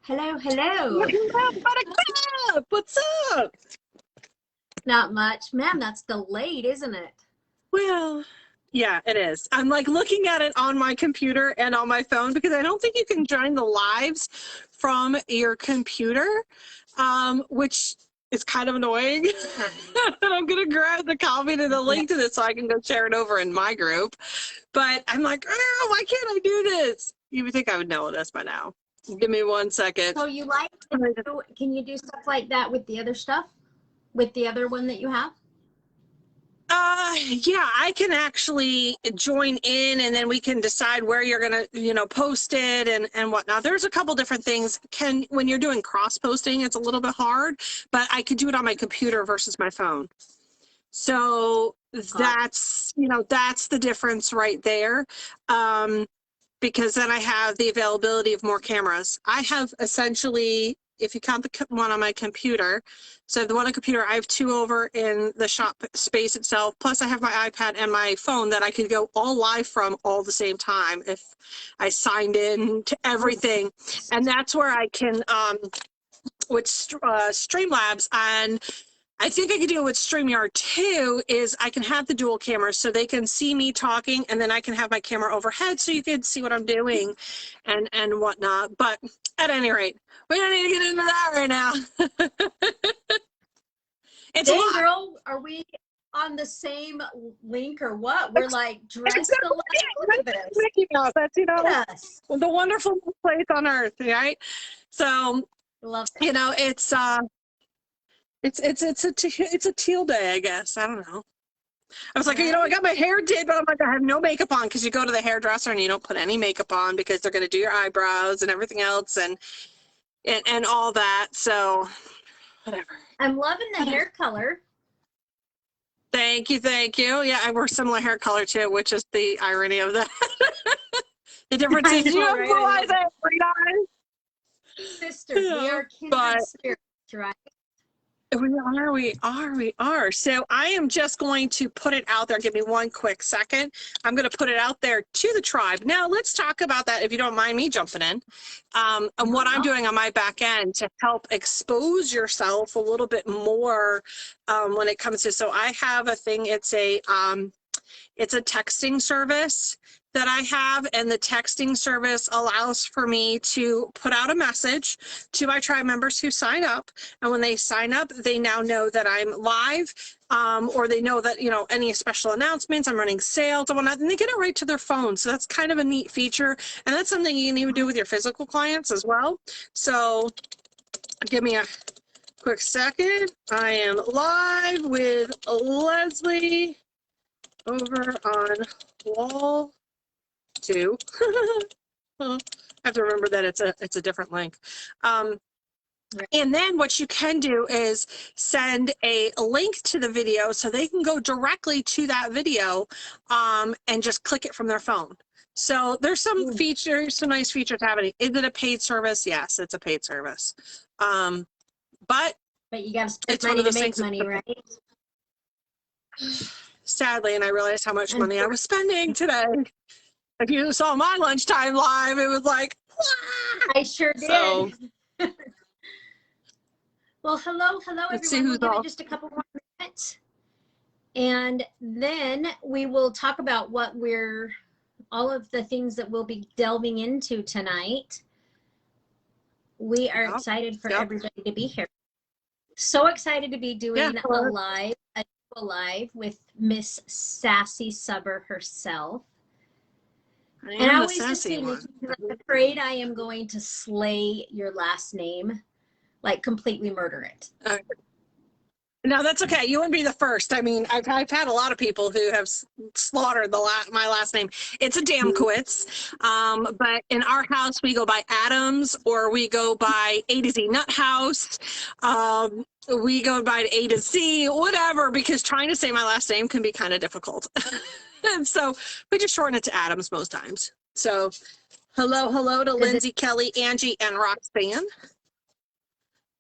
Hello, hello. Buttercup, what's up? Not much. Man, that's delayed, isn't it? Well, yeah, it is. I'm like looking at it on my computer and on my phone because I don't think you can join the lives from your computer, which is kind of annoying. And I'm going to grab the copy to the link to this so I can go share it over in my group. But I'm like, oh, why can't I do this? You would think I would know this by now. Give me 1 second. So you like to do, can you do stuff like that with the other stuff? With the other one that you have? Yeah, I can actually join in and then we can decide where you're going to, post it and whatnot. There's a couple different things. When you're doing cross posting, it's a little bit hard, but I could do it on my computer versus my phone. So that's the difference right there. Because then I have the availability of more cameras. I have essentially, if you count the one on my computer, so the one on the computer, I have 2 over in the shop space itself. Plus I have my iPad and my phone that I could go all live from all the same time if I signed in to everything. And that's where I can, with Streamlabs, and I think I could do it with StreamYard too, is I can have the dual cameras so they can see me talking and then I can have my camera overhead so you can see what I'm doing and whatnot. But at any rate, we don't need to get into that right now. It's Dang, girl, are we on the same link or what? We're like dressed alike. Look at this. Mickey Mouse. That's, Yes. the wonderful place on earth, right? So, Love it. it's a teal day, I guess. I don't know. I was like, I got my hair did, but I'm like, I have no makeup on because you go to the hairdresser and you don't put any makeup on because they're going to do your eyebrows and everything else and all that. So, whatever. I'm loving the hair color. Thank you. Yeah, I wear similar hair color too, which is the irony of that. The difference is you have blue eyes, I have green eyes. Sister, we are kindred spirits, right? We are. So I am just going to put it out there. Give me 1 quick second. I'm going to put it out there to the tribe. Now let's talk about that, if you don't mind me jumping in, and what I'm doing on my back end to help expose yourself a little bit more when it comes to, so I have a thing, it's a texting service that I have, and the texting service allows for me to put out a message to my tribe members who sign up, and when they sign up, they now know that I'm live, or they know that, any special announcements, I'm running sales and whatnot, and they get it right to their phone. So that's kind of a neat feature, and that's something you can even do with your physical clients as well. So give me a quick second. I am live with Leslie over on wall 2. I have to remember that it's a different link. And then what you can do is send a link to the video so they can go directly to that video and just click it from their phone. So there's some features, some nice features happening. Is it a paid service? Yes, it's a paid service. But you got to spend money to make money, right? Sadly, and I realized how much money I was spending today. If you saw my lunchtime live, it was like, wah! I sure did. So, well, hello, everyone. We'll give it just a couple more minutes. And then we will talk about all of the things that we'll be delving into tonight. We are excited for everybody to be here. So excited to be doing a live with Miss Sassy Subber herself. And I always just say, Nikki, I'm afraid I am going to slay your last name, like completely murder it. No, that's okay. You wouldn't be the first. I mean, I've had a lot of people who have slaughtered my last name. It's a Damkowitz. But in our house, we go by Adams, or we go by A to Z Nut House. We go by A to Z, whatever, because trying to say my last name can be kind of difficult. And so we just shorten it to Adams most times. So hello to Lindsay, Kelly, Angie, and Roxanne.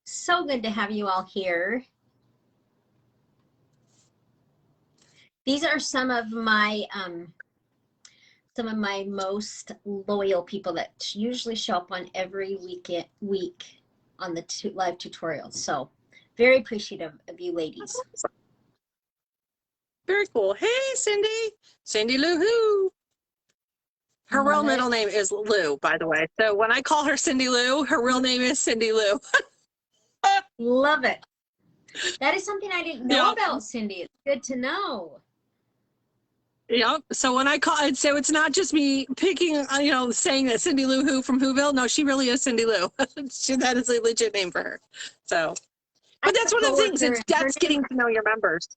So good to have you all here. These are some of my some of my most loyal people that usually show up on every week on the live tutorials. So very appreciative of you ladies. Very cool. Hey, Cindy. Cindy Lou Who. Her real middle name is Lou, by the way. So when I call her Cindy Lou, her real name is Cindy Lou. Love it. That is something I didn't know about Cindy. It's good to know. Yep. So when I call it, so it's not just me picking, saying that Cindy Lou Who from Whoville. No, she really is Cindy Lou. That is a legit name for her. So, but that's one of the things. That's getting to know your members.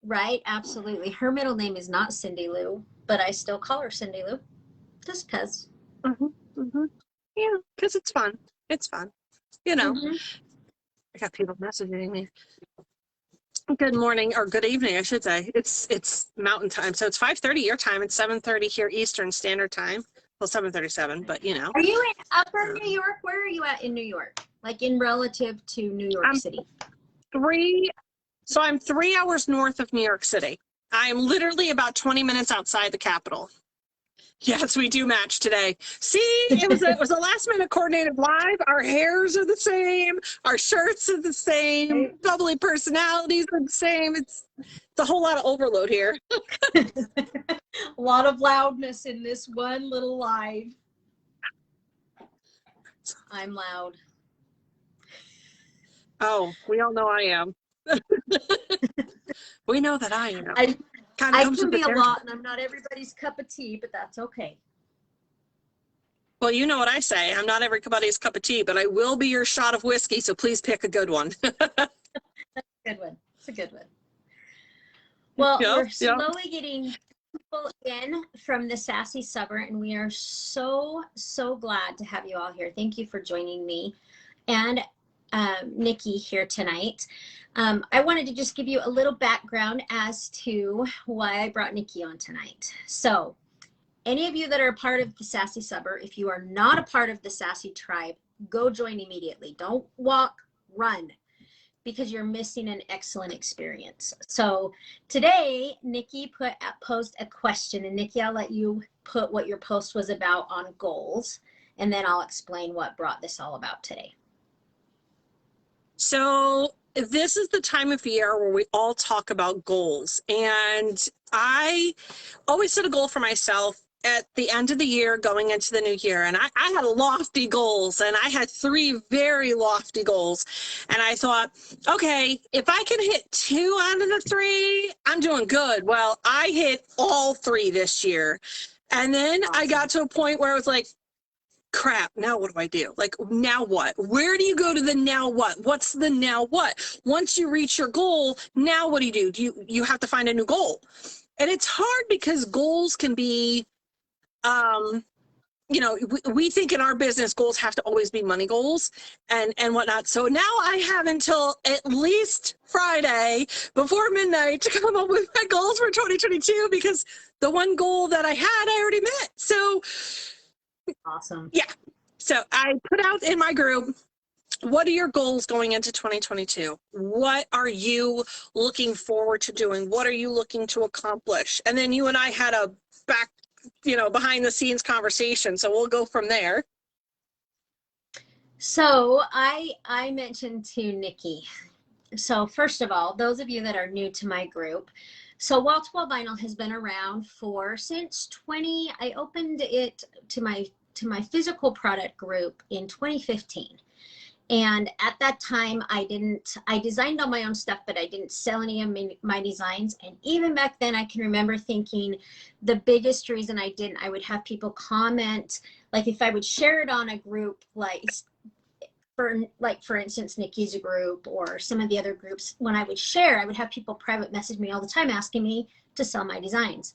Right. Absolutely. Her middle name is not Cindy Lou, but I still call her Cindy Lou, just because. Yeah, because it's fun. It's fun. I got people messaging me. Good morning, or good evening, I should say. It's Mountain Time, so it's 5:30 your time. It's 7:30 here Eastern Standard Time. Well, 7:37, but Are you in upper New York? Where are you at in New York? Like in relative to New York City? I'm 3 hours north of New York City. I'm literally about 20 minutes outside the capital. Yes, we do match today. See, it was a last minute coordinated live. Our hairs are the same. Our shirts are the same. Bubbly personalities are the same. It's a whole lot of overload here. A lot of loudness in this one little live. I'm loud. Oh, we all know I am. We know that I am. I can be a lot, and I'm not everybody's cup of tea, but that's okay. Well, you know what I say. I'm not everybody's cup of tea, but I will be your shot of whiskey, so please pick a good one. That's a good one. It's a good one. Well, we're slowly getting people in from the Sassy Subber, and we are so, so glad to have you all here. Thank you for joining me and Nikki here tonight. I wanted to just give you a little background as to why I brought Nikki on tonight. So any of you that are a part of the Sassy Subber, if you are not a part of the Sassy tribe, go join immediately. Don't walk, run, because you're missing an excellent experience. So today, Nikki posed a question, and Nikki, I'll let you put what your post was about on goals, and then I'll explain what brought this all about today. So this is the time of year where we all talk about goals. And I always set a goal for myself at the end of the year going into the new year. And I had lofty goals, and I had 3 very lofty goals. And I thought, okay, if I can hit 2 out of the 3, I'm doing good. Well, I hit all 3 this year. And then I got to a point where I was like, crap, now what do I do? Like, now what? Where do you go to the now what? What's the now what? Once you reach your goal, now what do? You have to find a new goal. And it's hard because goals can be, we think in our business goals have to always be money goals and whatnot. So now I have until at least Friday before midnight to come up with my goals for 2022, because the one goal that I had, I already met. So awesome. Yeah. So I put out in my group, what are your goals going into 2022? What are you looking forward to doing? What are you looking to accomplish? And then you and I had a behind the scenes conversation. So we'll go from there. So I mentioned to Nikki. So first of all, those of you that are new to my group, so Wall to Wall Vinyl has been around since I opened it to my physical product group in 2015. And at that time, I designed all my own stuff, but I didn't sell any of my designs. And even back then, I can remember thinking the biggest reason I would have people comment, like if I would share it on a group, for instance, Nikki's group or some of the other groups, when I would share, I would have people private message me all the time asking me to sell my designs.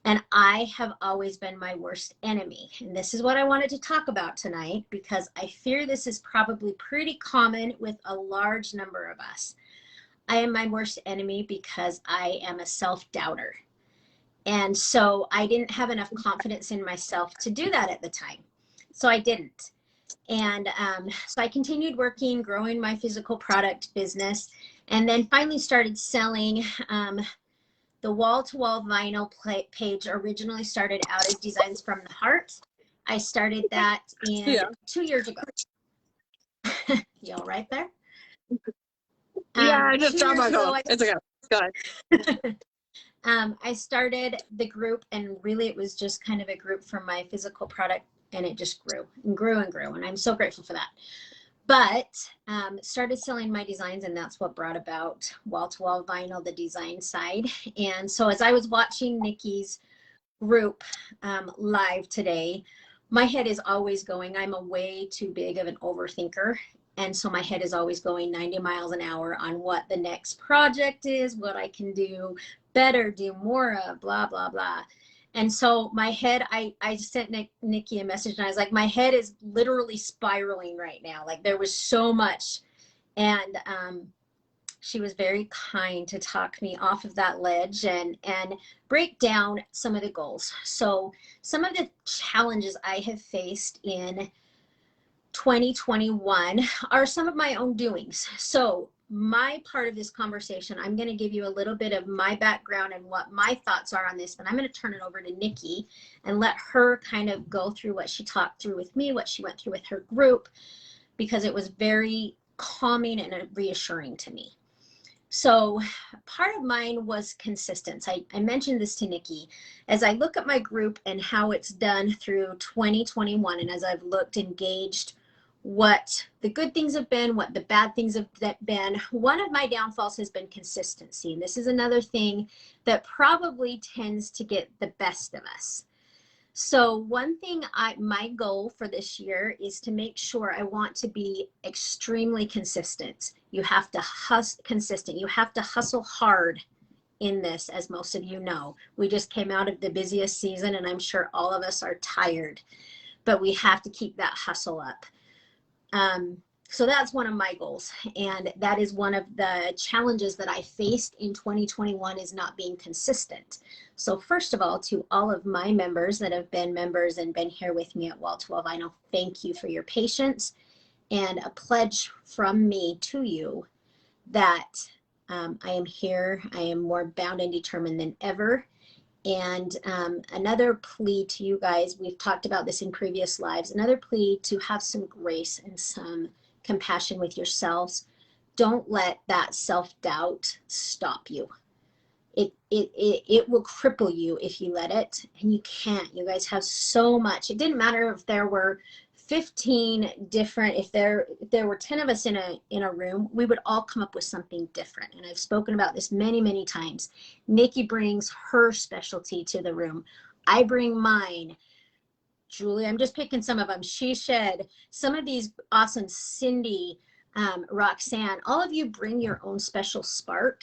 And I have always been my worst enemy. And this is what I wanted to talk about tonight, because I fear this is probably pretty common with a large number of us. I am my worst enemy because I am a self-doubter. And so I didn't have enough confidence in myself to do that at the time. So I didn't. And so I continued working, growing my physical product business, and then finally started selling The wall-to-wall vinyl page originally started out as Designs from the Heart. I started that in 2 years ago. Y'all right there? Yeah, I just dropped my phone. It's okay. Go ahead. I started the group, and really it was just kind of a group for my physical product, and it just grew and grew and grew, and I'm so grateful for that. But started selling my designs, and that's what brought about wall-to-wall vinyl, the design side. And so as I was watching Nikki's group live today, my head is always going. I'm a way too big of an overthinker. And so my head is always going 90 miles an hour on what the next project is, what I can do better, do more of, blah, blah, blah. And so my head, I sent Nikki a message, and I was like, my head is literally spiraling right now. Like, there was so much. And she was very kind to talk me off of that ledge and break down some of the goals. So some of the challenges I have faced in 2021 are some of my own doings. So my part of this conversation, I'm going to give you a little bit of my background and what my thoughts are on this, but I'm going to turn it over to Nikki and let her kind of go through what she talked through with me, what she went through with her group, because it was very calming and reassuring to me. So part of mine was consistency. I mentioned this to Nikki. As I look at my group and how it's done through 2021, and as I've looked, engaged, what the good things have been, what the bad things have been, one of my downfalls has been consistency. And this is another thing that probably tends to get the best of us. So one thing, my goal for this year is to make sure I want to be extremely consistent. You have to consistent. You have to hustle hard in this, as most of you know. We just came out of the busiest season, and I'm sure all of us are tired, but we have to keep that hustle up. So that's one of my goals. And that is one of the challenges that I faced in 2021, is not being consistent. So first of all, to all of my members that have been members and been here with me at Wall to Wall Vinyl, thank you for your patience, and a pledge from me to you that I am here. I am more bound and determined than ever. And another plea to you guys, we've talked about this in previous lives, another plea to have some grace and some compassion with yourselves. Don't let that self-doubt stop you. It will cripple you if you let it, and you can't. You guys have so much. It didn't matter if there were 15 different, if there were 10 of us in a room, we would all come up with something different. And I've spoken about this many, many times. Nikki brings her specialty to the room. I bring mine. Julie, I'm just picking some of them. She Shed, some of these awesome, Cindy, Roxanne, all of you bring your own special spark.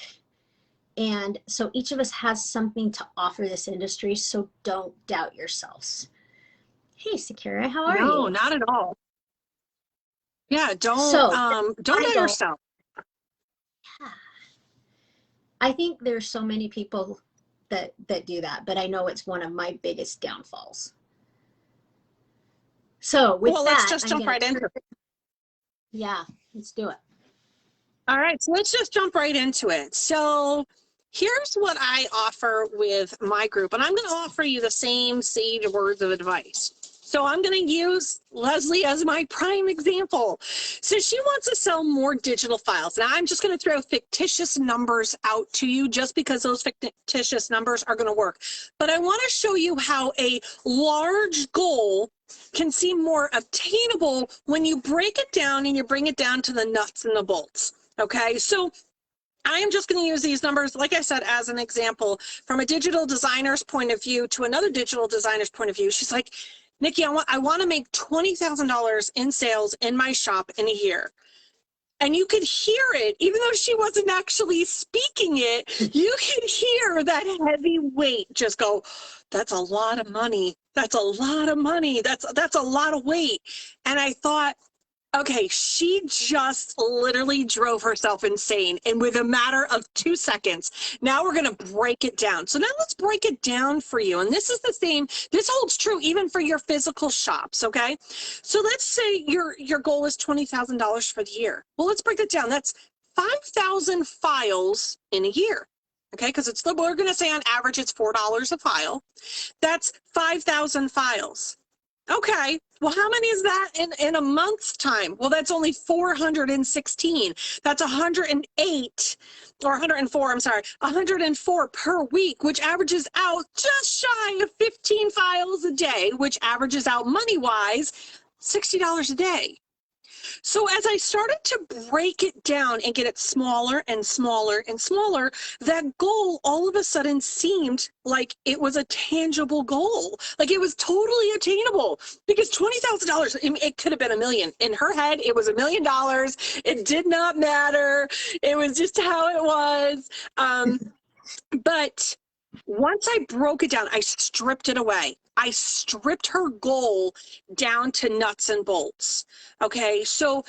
And so each of us has something to offer this industry. So don't doubt yourselves. Hey, Sakura, how are you? No, not at all. Yeah, don't doubt yourself. Yeah. I think there's so many people that do that, but I know it's one of my biggest downfalls. So with that, let's just jump right into it. Yeah, let's do it. All right, so let's just jump right into it. So here's what I offer with my group, and I'm going to offer you the same sage words of advice. So I'm going to use Leslie as my prime example. So she wants to sell more digital files. Now I'm just going to throw fictitious numbers out to you just because those fictitious numbers are going to work. But I want to show you how a large goal can seem more obtainable when you break it down and you bring it down to the nuts and the bolts. Okay, so I am just going to use these numbers, like I said, as an example from a digital designer's point of view to another digital designer's point of view. She's like, Nikki, I want to make $20,000 in sales in my shop in a year. And you could hear it, even though she wasn't actually speaking it, you could hear that heavy weight just go, that's a lot of money. That's a lot of money. That's a lot of weight. And I thought, okay, she just literally drove herself insane. And with a matter of 2 seconds, now we're going to break it down. So now let's break it down for you. And this is the same, this holds true even for your physical shops, okay? So let's say your goal is $20,000 for the year. Well, let's break it down. That's 5,000 files in a year. okay, because we're going to say on average it's $4 a file. That's 5,000 files. Okay, well, how many is that in a month's time? Well, that's only 416. That's 108 or 104, I'm sorry, 104 per week, which averages out just shy of 15 files a day, which averages out money-wise $60 a day. So as I started to break it down and get it smaller and smaller and smaller, that goal all of a sudden seemed like it was a tangible goal. Like it was totally attainable, because $20,000, it could have been $1 million. In her head, it was $1 million. It did not matter. It was just how it was. But once I broke it down, I stripped it away. I stripped her goal down to nuts and bolts. Okay, so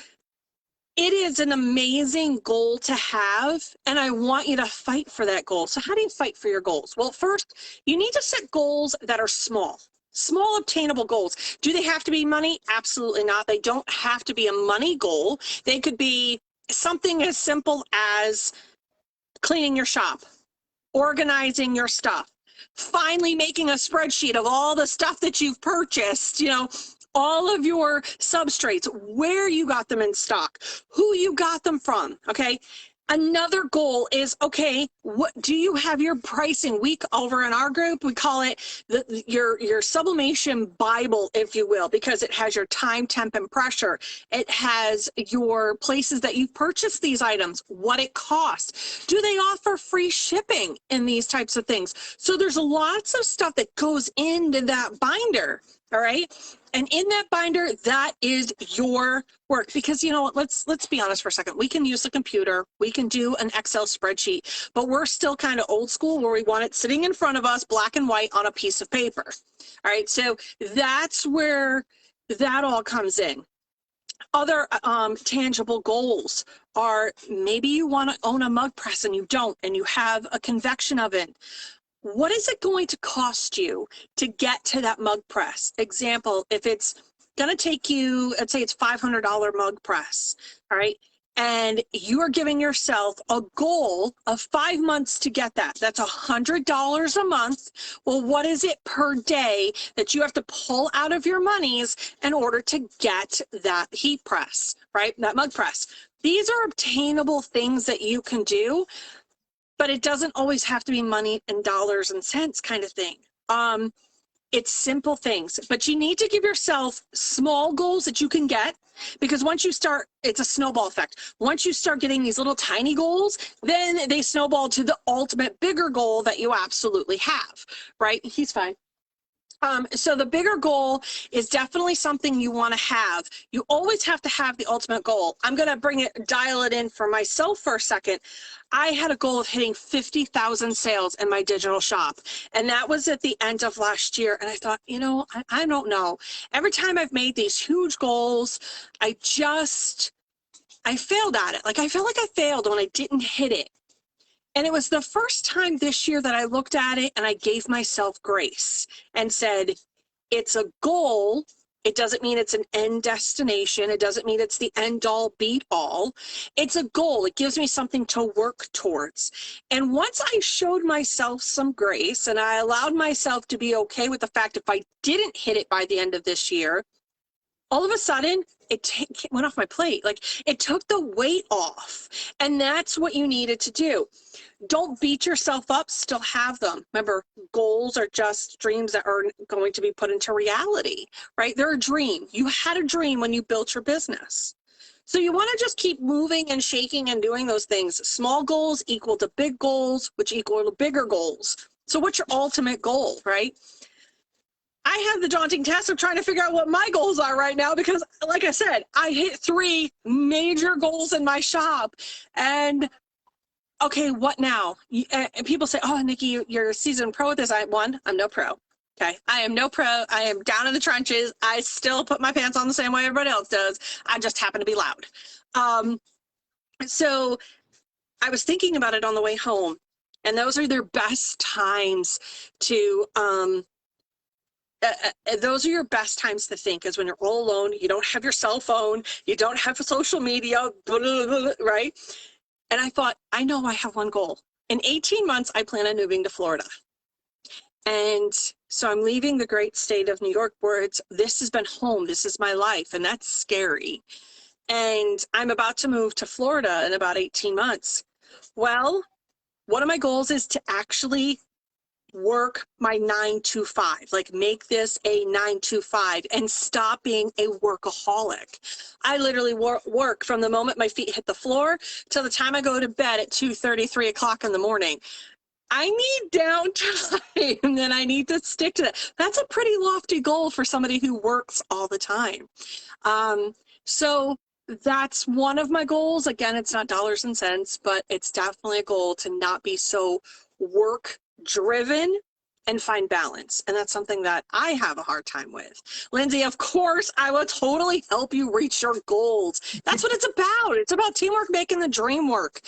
it is an amazing goal to have, and I want you to fight for that goal. So how do you fight for your goals? Well, first, you need to set goals that are small. Small obtainable goals. Do they have to be money? Absolutely not. They don't have to be a money goal. They could be something as simple as cleaning your shop, organizing your stuff, finally making a spreadsheet of all the stuff that you've purchased, you know, all of your substrates, where you got them in stock, who you got them from, okay? Another goal is, okay, what do you have your pricing week over in our group? We call it your sublimation Bible, if you will, because it has your time, temp, and pressure. It has your places that you've purchased these items, what it costs. Do they offer free shipping in these types of things? So there's lots of stuff that goes into that binder, all right? And in that binder, that is your work. Because, you know what, let's be honest for a second. We can use the computer. We can do an Excel spreadsheet. But we're still kind of old school, where we want it sitting in front of us, black and white on a piece of paper. All right, so that's where that all comes in. Other tangible goals are, maybe you want to own a mug press and you don't, and you have a convection oven. What is it going to cost you to get to that mug press? Example, if it's going to take you, let's say it's $500 mug press, all right? And you are giving yourself a goal of 5 months to get that. That's $100 a month. Well, what is it per day that you have to pull out of your monies in order to get that heat press, right? That mug press. These are obtainable things that you can do, but it doesn't always have to be money and dollars and cents kind of thing. It's simple things, but you need to give yourself small goals that you can get, because once you start, it's a snowball effect. Once you start getting these little tiny goals, then they snowball to the ultimate bigger goal that you absolutely have, right? He's fine. So the bigger goal is definitely something you want to have. You always have to have the ultimate goal. I'm going to dial it in for myself for a second. I had a goal of hitting 50,000 sales in my digital shop. And that was at the end of last year. And I thought, you know, I don't know. Every time I've made these huge goals, I failed at it. Like, I felt like I failed when I didn't hit it. And it was the first time this year that I looked at it and I gave myself grace and said, it's a goal. It doesn't mean it's an end destination. It doesn't mean it's the end all beat all. It's a goal. It gives me something to work towards. And once I showed myself some grace and I allowed myself to be okay with the fact if I didn't hit it by the end of this year, all of a sudden, it went off my plate. Like, it took the weight off. And that's what you needed to do. Don't beat yourself up, still have them. Remember, goals are just dreams that are going to be put into reality, right? They're a dream. You had a dream when you built your business. So you want to just keep moving and shaking and doing those things. Small goals equal to big goals, which equal to bigger goals. So what's your ultimate goal, right? I have the daunting task of trying to figure out what my goals are right now, because, like I said, I hit 3 major goals in my shop. And, okay, what now? And people say, oh, Nikki, you're a seasoned pro at this. I'm no pro. Okay, I am no pro. I am down in the trenches. I still put my pants on the same way everybody else does. I just happen to be loud. So I was thinking about it on the way home, and those are their best times to those are your best times to think, is when you're all alone, you don't have your cell phone, you don't have social media, blah, blah, blah, right? And I thought, I know I have one goal. In 18 months, I plan on moving to Florida. And so I'm leaving the great state of New York where this has been home. This is my life. And that's scary. And I'm about to move to Florida in about 18 months. Well, one of my goals is to actually work my 9 to 5, like make this a 9 to 5 and stop being a workaholic. I literally work from the moment my feet hit the floor till the time I go to bed at 2:30, 3 o'clock in the morning. I need downtime and then I need to stick to that. That's a pretty lofty goal for somebody who works all the time. So that's one of my goals. Again, it's not dollars and cents, but it's definitely a goal to not be so work driven and find balance. And that's something that I have a hard time with. Lindsay, of course, I will totally help you reach your goals. That's what it's about. It's about teamwork, making the dream work.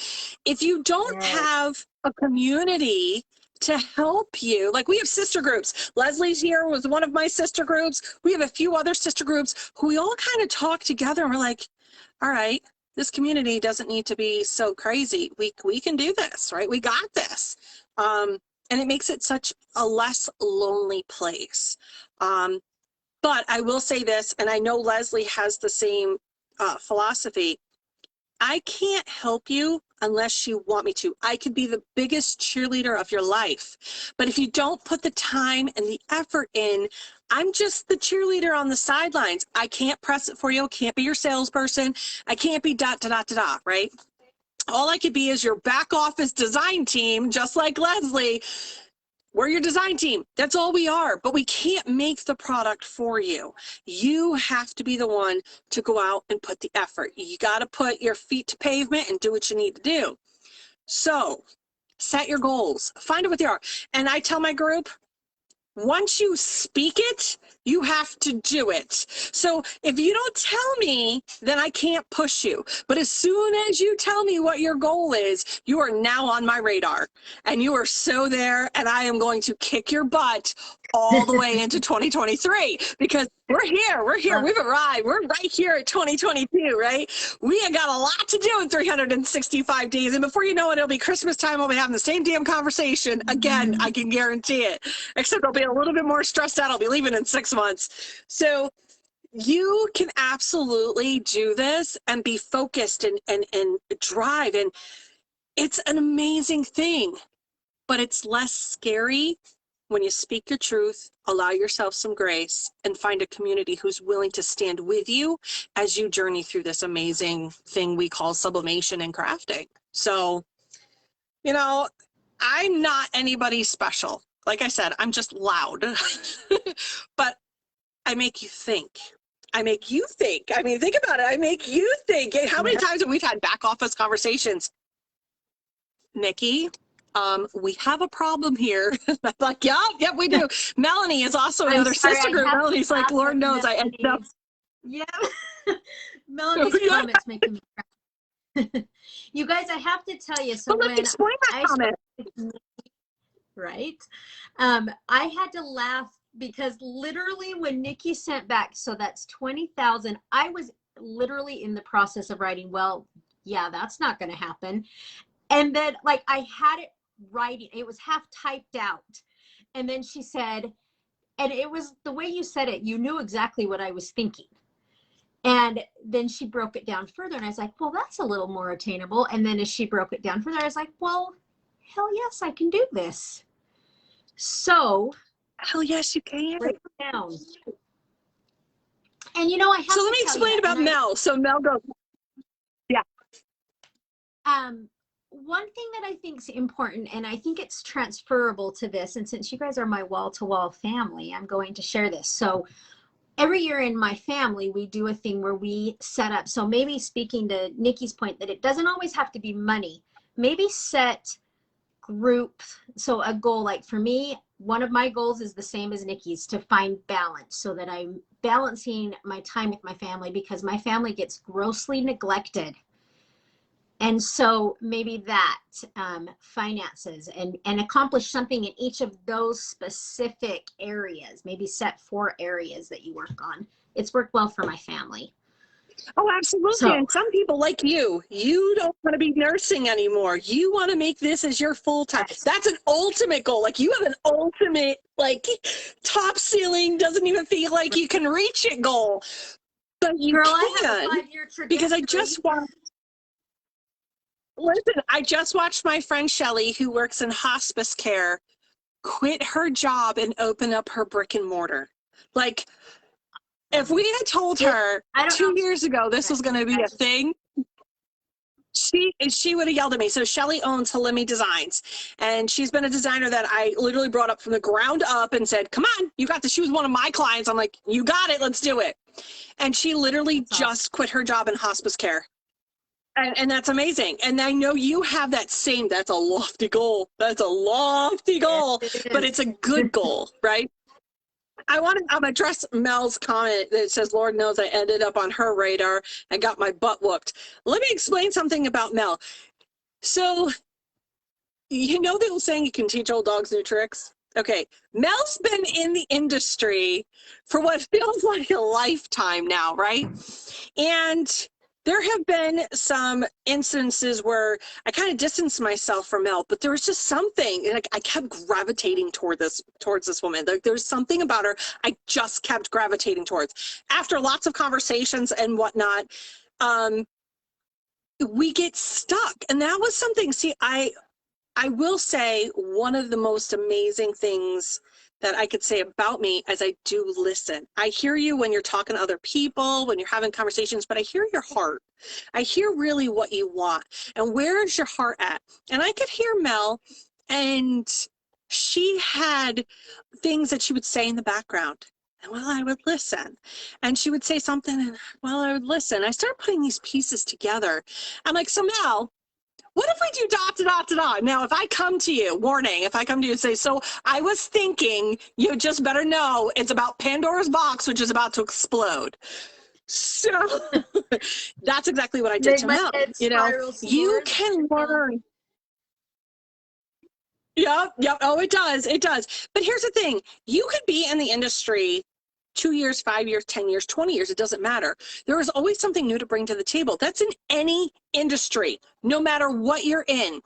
If you don't have a community to help you, like we have sister groups. Leslie's here was one of my sister groups. We have a few other sister groups who we all kind of talk together and we're like, all right, this community doesn't need to be so crazy. We can do this, right? We got this. And it makes it such a less lonely place. But I will say this, and I know Leslie has the same philosophy. I can't help you unless you want me to. I could be the biggest cheerleader of your life. But if you don't put the time and the effort in, I'm just the cheerleader on the sidelines. I can't press it for you. Can't be your salesperson. I can't be ... right? All I could be is your back office design team, just like Leslie. We're your design team. That's all we are, but we can't make the product for you. You have to be the one to go out and put the effort. You got to put your feet to pavement and do what you need to do. So set your goals, find out what they are. And I tell my group, once you speak it, you have to do it. So if you don't tell me, then I can't push you. But as soon as you tell me what your goal is, you are now on my radar. And you are so there, and I am going to kick your butt all the way into 2023 because we're here, we've arrived, we're right here at 2022, right? We have got a lot to do in 365 days, and before you know it, it'll be Christmas time, we'll be having the same damn conversation again. I can guarantee it, except I'll be a little bit more stressed out. I'll be leaving in 6 months. So you can absolutely do this and be focused and drive, and it's an amazing thing, but it's less scary when you speak your truth, allow yourself some grace, and find a community who's willing to stand with you as you journey through this amazing thing we call sublimation and crafting. So, you know, I'm not anybody special. Like I said, I'm just loud, but I make you think. I make you think. I mean, think about it. I make you think. How many times have we had back office conversations? Nikki, we have a problem here. I'm like, yep, we do. Melanie is also another sister group. Melanie's like, Lord knows I end up. Yeah. Melanie's comments making me cry. You guys, I have to tell you, so when explain that comment. Right? I had to laugh because literally when Nikki sent back, so that's 20,000, I was literally in the process of writing, well, yeah, that's not going to happen. And then like I had it writing, it was half typed out. And then she said, and it was the way you said it, you knew exactly what I was thinking. And then she broke it down further and I was like, well, that's a little more attainable. And then as she broke it down further, I was like, well, hell yes, I can do this. So hell yes, you can. Break it down. And you know, I have so let me explain about Mel. So Mel goes, yeah. One thing that I think is important, and I think it's transferable to this, and since you guys are my wall-to-wall family, I'm going to share this. So every year in my family, we do a thing where we set up, so maybe speaking to Nikki's point, that it doesn't always have to be money. Maybe set group, so a goal, like for me, one of my goals is the same as Nikki's, to find balance so that I'm balancing my time with my family because my family gets grossly neglected. And so maybe that, finances and accomplish something in each of those specific areas, maybe set 4 areas that you work on. It's worked well for my family. Oh, absolutely. So, And some people like you don't want to be nursing anymore. You want to make this as your full time. yes. That's an ultimate goal. Like you have an ultimate, like top ceiling, doesn't even feel like you can reach it goal. But you Girl, can, I have a 5-year trajectory. because I just watched, listen, I just watched my friend Shelly, who works in hospice care, quit her job and open up her brick and mortar. Like, if we had told her 2 years ago this was going to be a thing, she would have yelled at me. So Shelly owns Halimi Designs, and she's been a designer that I literally brought up from the ground up and said, come on, you got this. She was one of my clients. I'm like, you got it, let's do it. And she literally just quit her job in hospice care. And that's amazing. And I know you have that same, that's a lofty goal. That's a lofty goal, but it's a good goal, right? I want to address Mel's comment that says, Lord knows I ended up on her radar and got my butt whooped. Let me explain something about Mel. So, you know the old saying, you can teach old dogs new tricks? Okay, Mel's been in the industry for what feels like a lifetime now, right? And there have been some instances where I kind of distanced myself from Mel, but there was just something, like I kept gravitating towards this woman. Like there's something about her I just kept gravitating towards. After lots of conversations and whatnot, we get stuck. And that was something, see, I will say one of the most amazing things that I could say about me as I do listen. I hear you when you're talking to other people, when you're having conversations, but I hear your heart. I hear really what you want and where is your heart at? And I could hear Mel, and she had things that she would say in the background. And well, I would listen, and she would say something, and well, I would listen. I started putting these pieces together. I'm like, so Mel, what if we do dot to dot to dot? Now, if I come to you, warning, if I come to you and say, so I was thinking, you just better know it's about Pandora's box, which is about to explode. So that's exactly what I did to Mel. You know, you can learn. Yep. Oh, it does. It does. But here's the thing. You could be in the industry 2 years, 5 years, 10 years, 20 years, it doesn't matter. There is always something new to bring to the table. That's in any industry, no matter what you're in.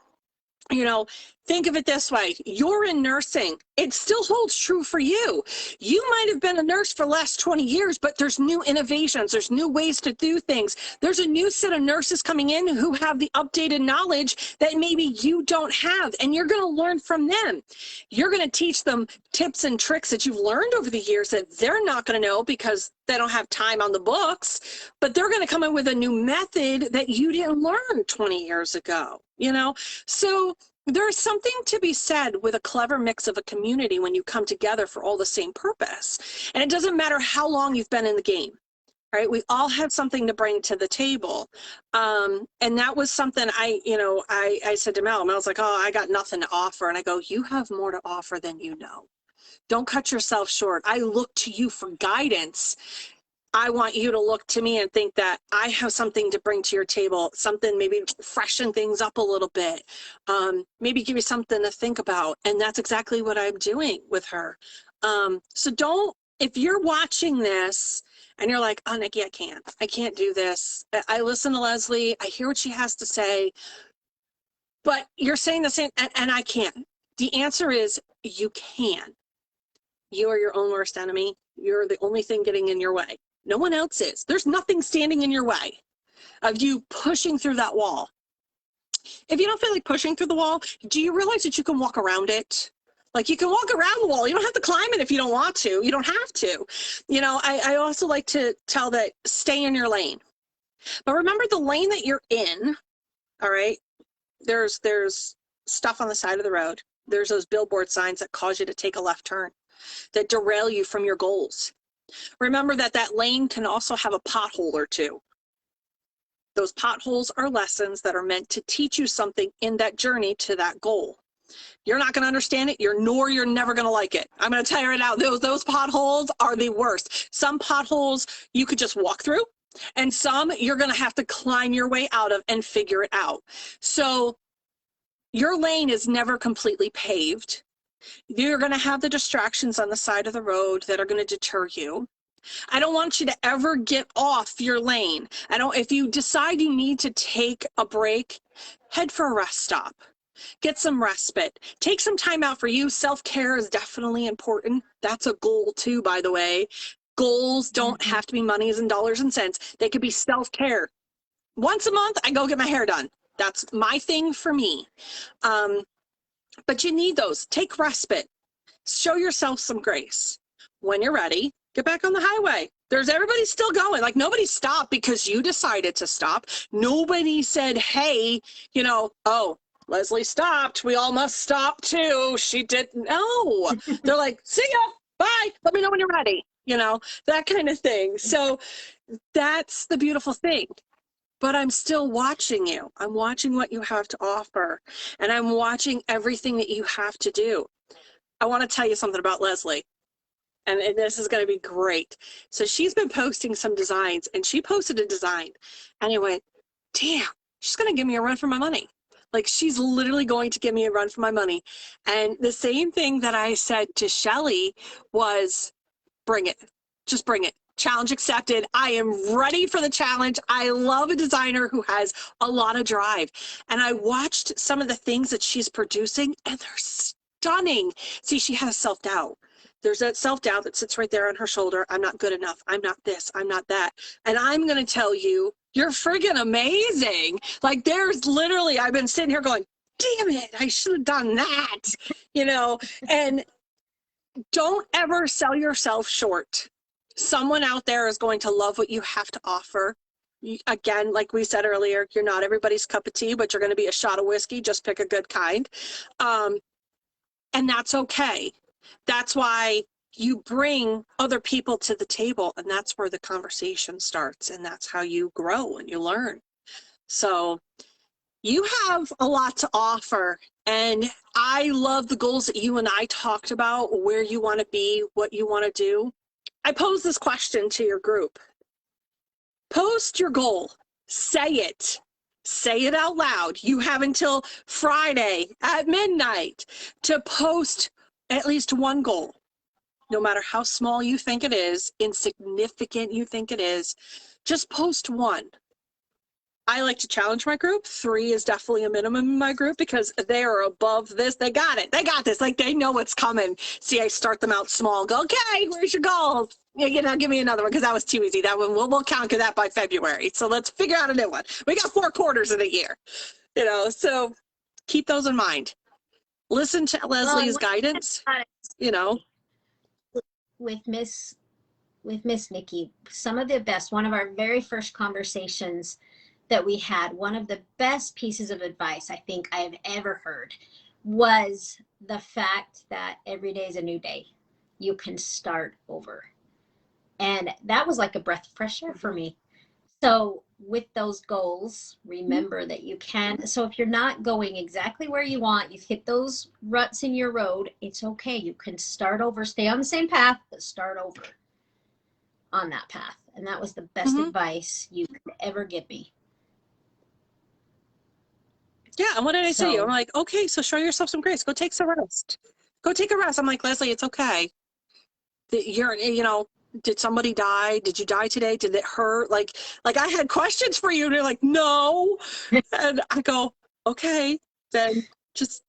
You know, think of it this way. You're in nursing. It still holds true for you. You might have been a nurse for the last 20 years, but there's new innovations. There's new ways to do things. There's a new set of nurses coming in who have the updated knowledge that maybe you don't have, and you're going to learn from them. You're going to teach them tips and tricks that you've learned over the years that they're not going to know because they don't have time on the books, but they're going to come in with a new method that you didn't learn 20 years ago, you know? So there's something to be said with a clever mix of a community when you come together for all the same purpose. And it doesn't matter how long you've been in the game, right? We all have something to bring to the table. And that was something I said to Mel. Mel's like, oh, I got nothing to offer. And I go, you have more to offer than you know. Don't cut yourself short. I look to you for guidance. I want you to look to me and think that I have something to bring to your table, something maybe freshen things up a little bit, maybe give you something to think about. And that's exactly what I'm doing with her. So don't, if you're watching this and you're like, oh, Nikki, I can't do this. I listen to Leslie. I hear what she has to say, but you're saying the same, and I can't. The answer is you can. You are your own worst enemy. You're the only thing getting in your way. No one else is. There's nothing standing in your way of you pushing through that wall. If you don't feel like pushing through the wall, do you realize that you can walk around it? Like you can walk around the wall. You don't have to climb it if you don't want to. You don't have to. You know, I also like to tell that stay in your lane. But remember the lane that you're in, all right? There's stuff on the side of the road. There's those billboard signs that cause you to take a left turn, that derail you from your goals. Remember that lane can also have a pothole or two. Those potholes are lessons that are meant to teach you something in that journey to that goal. You're not going to understand it, you're never going to like it. I'm going to tell you right now, those potholes are the worst. Some potholes you could just walk through, and some you're going to have to climb your way out of and figure it out. So your lane is never completely paved. You're going to have the distractions on the side of the road that are going to deter you. I don't want you to ever get off your lane. If you decide you need to take a break, head for a rest stop. Get some respite. Take some time out for you. Self-care is definitely important. That's a goal too, by the way. Goals don't have to be monies and dollars and cents. They could be self-care. Once a month, I go get my hair done. That's my thing for me. But you need those. Take respite. Show yourself some grace. When you're ready, get back on the highway. Everybody's still going. Like, nobody stopped because you decided to stop. Nobody said, hey, oh, Leslie stopped. We all must stop too. She didn't. No. They're like, see ya. Bye. Let me know when you're ready. That kind of thing. So that's the beautiful thing. But I'm still watching you. I'm watching what you have to offer. And I'm watching everything that you have to do. I want to tell you something about Leslie. And this is going to be great. So she's been posting some designs, and she posted a design. And I went, damn, she's going to give me a run for my money. Like, she's literally going to give me a run for my money. And the same thing that I said to Shelly was, bring it. Just bring it. Challenge accepted. I am ready for the challenge. I love a designer who has a lot of drive. And I watched some of the things that she's producing, and they're stunning. See, she has self-doubt. There's that self-doubt that sits right there on her shoulder. I'm not good enough. I'm not this. I'm not that. And I'm going to tell you, you're friggin' amazing. Like, there's literally, I've been sitting here going, damn it, I should have done that, and don't ever sell yourself short. Someone out there is going to love what you have to offer. Again, like we said earlier, you're not everybody's cup of tea, but you're going to be a shot of whiskey. Just pick a good kind. And that's okay. That's why you bring other people to the table, and that's where the conversation starts, and that's how you grow and you learn. So you have a lot to offer, and I love the goals that you and I talked about, where you want to be, what you want to do. I pose this question to your group. Post your goal. Say it. Say it out loud. You have until Friday at midnight to post at least one goal. No matter how small you think it is, insignificant you think it is, just post one. I like to challenge my group. 3 is definitely a minimum in my group because they are above this. They got it. They got this. Like, they know what's coming. See, I start them out small. Go, okay, where's your goal? Give me another one because that was too easy. That one, we'll conquer that by February. So let's figure out a new one. We got 4 quarters in a year, so keep those in mind. Listen to Leslie's guidance, With Miss Nikki, some of the best, one of our very first conversations that we had, one of the best pieces of advice I think I have ever heard was the fact that every day is a new day. You can start over. And that was like a breath of fresh air for me. So with those goals, remember that you can. So if you're not going exactly where you want, you've hit those ruts in your road, it's okay. You can start over, stay on the same path, but start over on that path. And that was the best advice you could ever give me. Yeah, and what did I say to you? I'm like, okay, so show yourself some grace. Go take some rest. Go take a rest. I'm like, Leslie, it's okay. Did somebody die? Did you die today? Did it hurt? Like I had questions for you, and you're like, no. And I go, okay, then just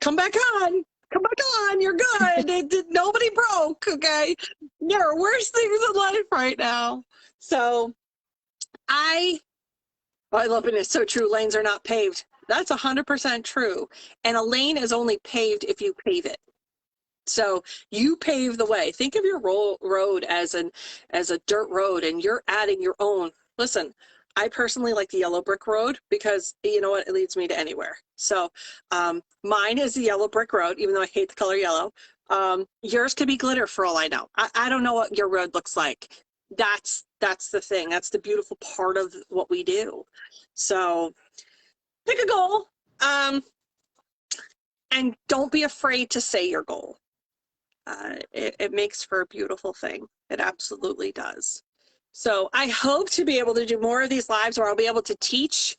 come back on. Come back on. You're good. Nobody broke, okay? There are worse things in life right now. So I love it. It's so true. Lanes are not paved. That's 100% true. And a lane is only paved if you pave it. So you pave the way. Think of your road as a dirt road, and you're adding your own. Listen, I personally like the yellow brick road because you know what? It leads me to anywhere. So mine is the yellow brick road, even though I hate the color yellow. Yours could be glitter for all I know. I don't know what your road looks like. That's the thing. That's the beautiful part of what we do. So pick a goal, and don't be afraid to say your goal. It makes for a beautiful thing. It absolutely does. So I hope to be able to do more of these lives where I'll be able to teach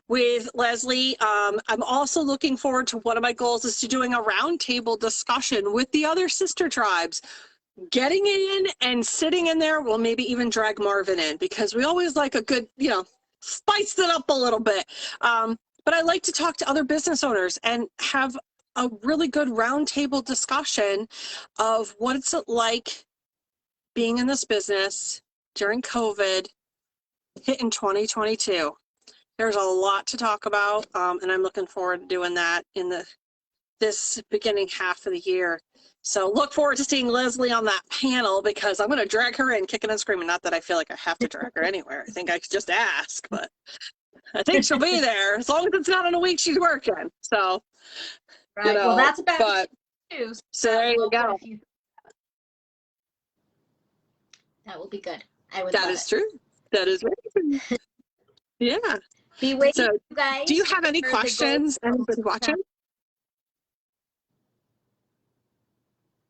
with Leslie. I'm also looking forward to, one of my goals is to doing a roundtable discussion with the other sister tribes. getting in and sitting in there, will maybe even drag Marvin in, because we always like a good, you know, spice it up a little bit. But I like to talk to other business owners and have a really good roundtable discussion of what it's like being in this business during COVID hitting 2022. There's a lot to talk about, and I'm looking forward to doing that in this beginning half of the year. So look forward to seeing Leslie on that panel, because I'm going to drag her in kicking and screaming. Not that I feel like I have to drag her anywhere. I think I could just ask, but I think she'll be there as long as it's not in a week she's working. So, right. You know, well, that's about but, too. So there you go. That will be good. I would. That is true. That is right. Yeah. Be waiting, So, you guys. do you have any questions? Anybody watching?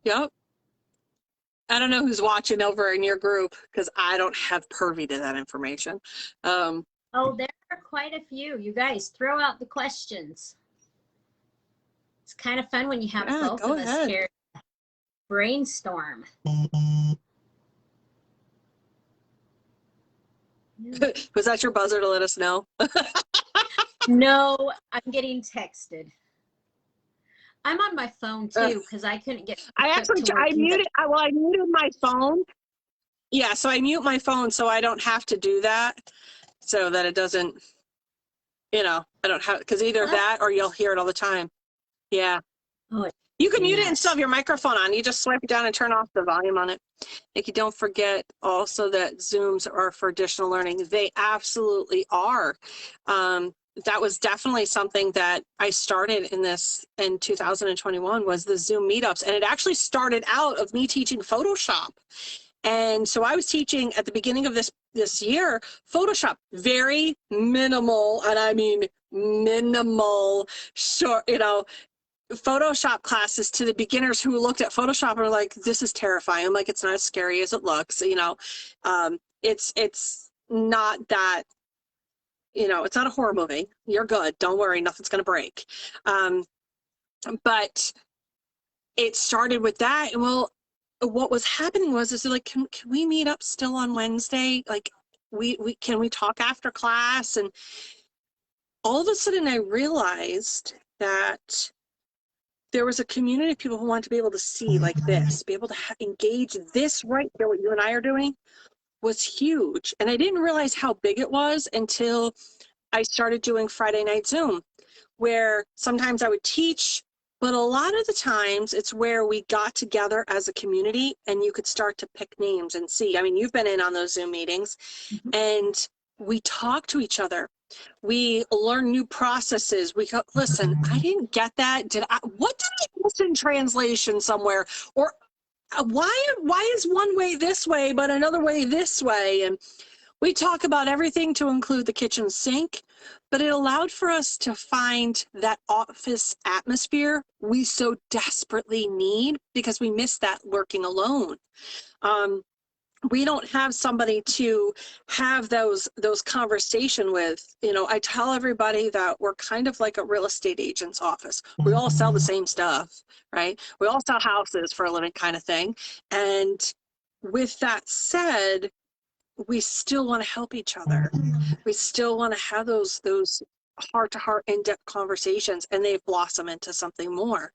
Yep. I don't know who's watching over in your group, because I don't have purview to that information. Oh, there are quite a few. You guys throw out the questions. It's kind of fun when you have both of us here. Brainstorm. Was that your buzzer to let us know? No, I'm getting texted. I'm on my phone too, because I couldn't get. I muted my phone. Yeah, so I mute my phone so I don't have to do that, so that it doesn't, you know, I don't have, because either that or you'll hear it all the time. Yeah. Oh, you can mute it and still have your microphone on. You just swipe it down and turn off the volume on it. Like, you don't forget also that Zooms are for additional learning. They absolutely are. That was definitely something that I started in 2021, was the Zoom meetups. And it actually started out of me teaching Photoshop. And so I was teaching at the beginning of this year, Photoshop, very minimal, and I mean minimal, short, you know, Photoshop classes to the beginners who looked at Photoshop and were like, this is terrifying. I'm like, it's not as scary as it looks. You know, it's not that, you know, it's not a horror movie. You're good. Don't worry. Nothing's going to break. But it started with that. And well, what was happening is like, can we meet up still on Wednesday? Like, can we talk after class? And all of a sudden I realized that there was a community of people who wanted to be able to see like this, be able to engage this right here, what you and I are doing, was huge. And I didn't realize how big it was until I started doing Friday Night Zoom, where sometimes I would teach, but a lot of the times it's where we got together as a community and you could start to pick names and see. I mean, you've been in on those Zoom meetings, and we talk to each other. We learn new processes. We go, listen, I didn't get that. What did I miss in translation somewhere? Or why is one way this way, but another way this way? And we talk about everything to include the kitchen sink, but it allowed for us to find that office atmosphere we so desperately need, because we miss that working alone. We don't have somebody to have those conversation with. You know, I tell everybody that we're kind of like a real estate agent's office. We all sell the same stuff, right? We all sell houses for a living, kind of thing. And with that said, we still want to help each other. We still want to have those heart-to-heart, in-depth conversations, and they've blossomed into something more.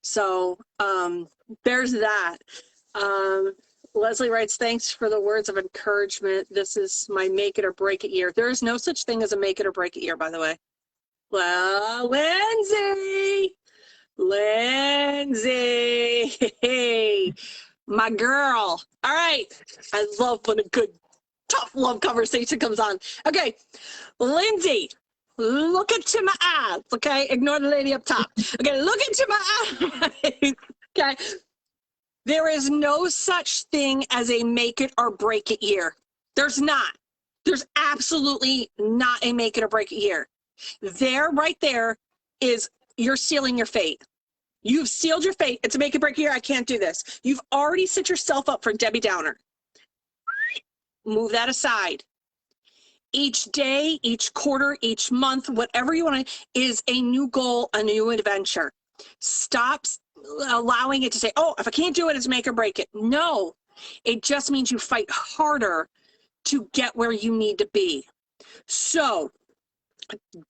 So there's that. Leslie writes, thanks for the words of encouragement. This is my make it or break it year. There is no such thing as a make it or break it year, by the way. Well, Lindsay, hey, my girl. All right. I love when a good, tough love conversation comes on. Okay, Lindsay, look into my eyes, okay? Ignore the lady up top. Okay, look into my eyes, okay? There is no such thing as a make it or break it year. There's not. There's absolutely not a make it or break it year. There, right there, is you're sealing your fate. You've sealed your fate. It's a make it break it year. I can't do this. You've already set yourself up for Debbie Downer. Move that aside. Each day, each quarter, each month, whatever you want to, is a new goal, a new adventure. Stop allowing it to say, oh, if I can't do it, it's make or break it. No, it just means you fight harder to get where you need to be. So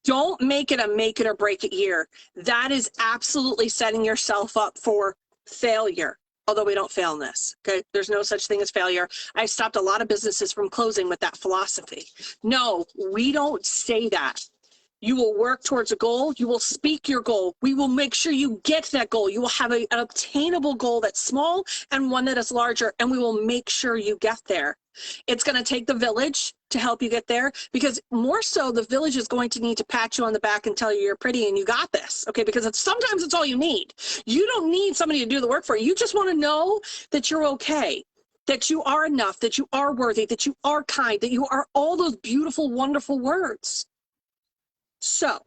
don't make it a make it or break it year. That is absolutely setting yourself up for failure. Although we don't fail in this, okay? There's no such thing as failure. I stopped a lot of businesses from closing with that philosophy. No, we don't say that. You will work towards a goal. You will speak your goal. We will make sure you get that goal. You will have an obtainable goal that's small and one that is larger, and we will make sure you get there. It's going to take the village to help you get there, because more so the village is going to need to pat you on the back and tell you you're pretty and you got this, okay? Because sometimes it's all you need. You don't need somebody to do the work for you. You just want to know that you're okay, that you are enough, that you are worthy, that you are kind, that you are all those beautiful, wonderful words. So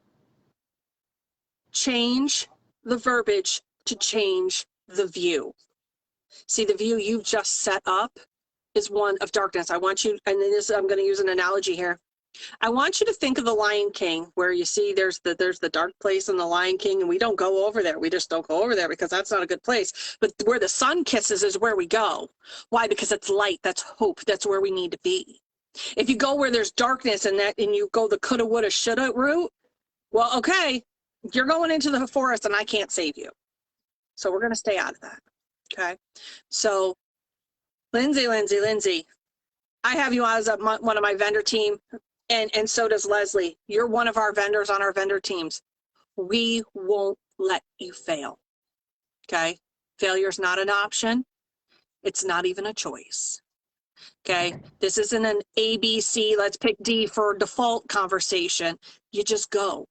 change the verbiage to change the view. See, the view you've just set up is one of darkness. I want you, and this, I'm going to use an analogy here. I want you to think of the Lion King, where you see there's the dark place in the Lion King, and we don't go over there. We just don't go over there because that's not a good place. But where the sun kisses is where we go. Why? Because it's light. That's hope. That's where we need to be. If you go where there's darkness and you go the coulda, woulda, shoulda route, well, okay, you're going into the forest and I can't save you. So we're going to stay out of that. Okay. So Lindsay, I have you as one of my vendor team, and so does Leslie. You're one of our vendors on our vendor teams. We won't let you fail. Okay. Failure is not an option. It's not even a choice. Okay. This isn't an ABC, let's pick D for default conversation. You just go.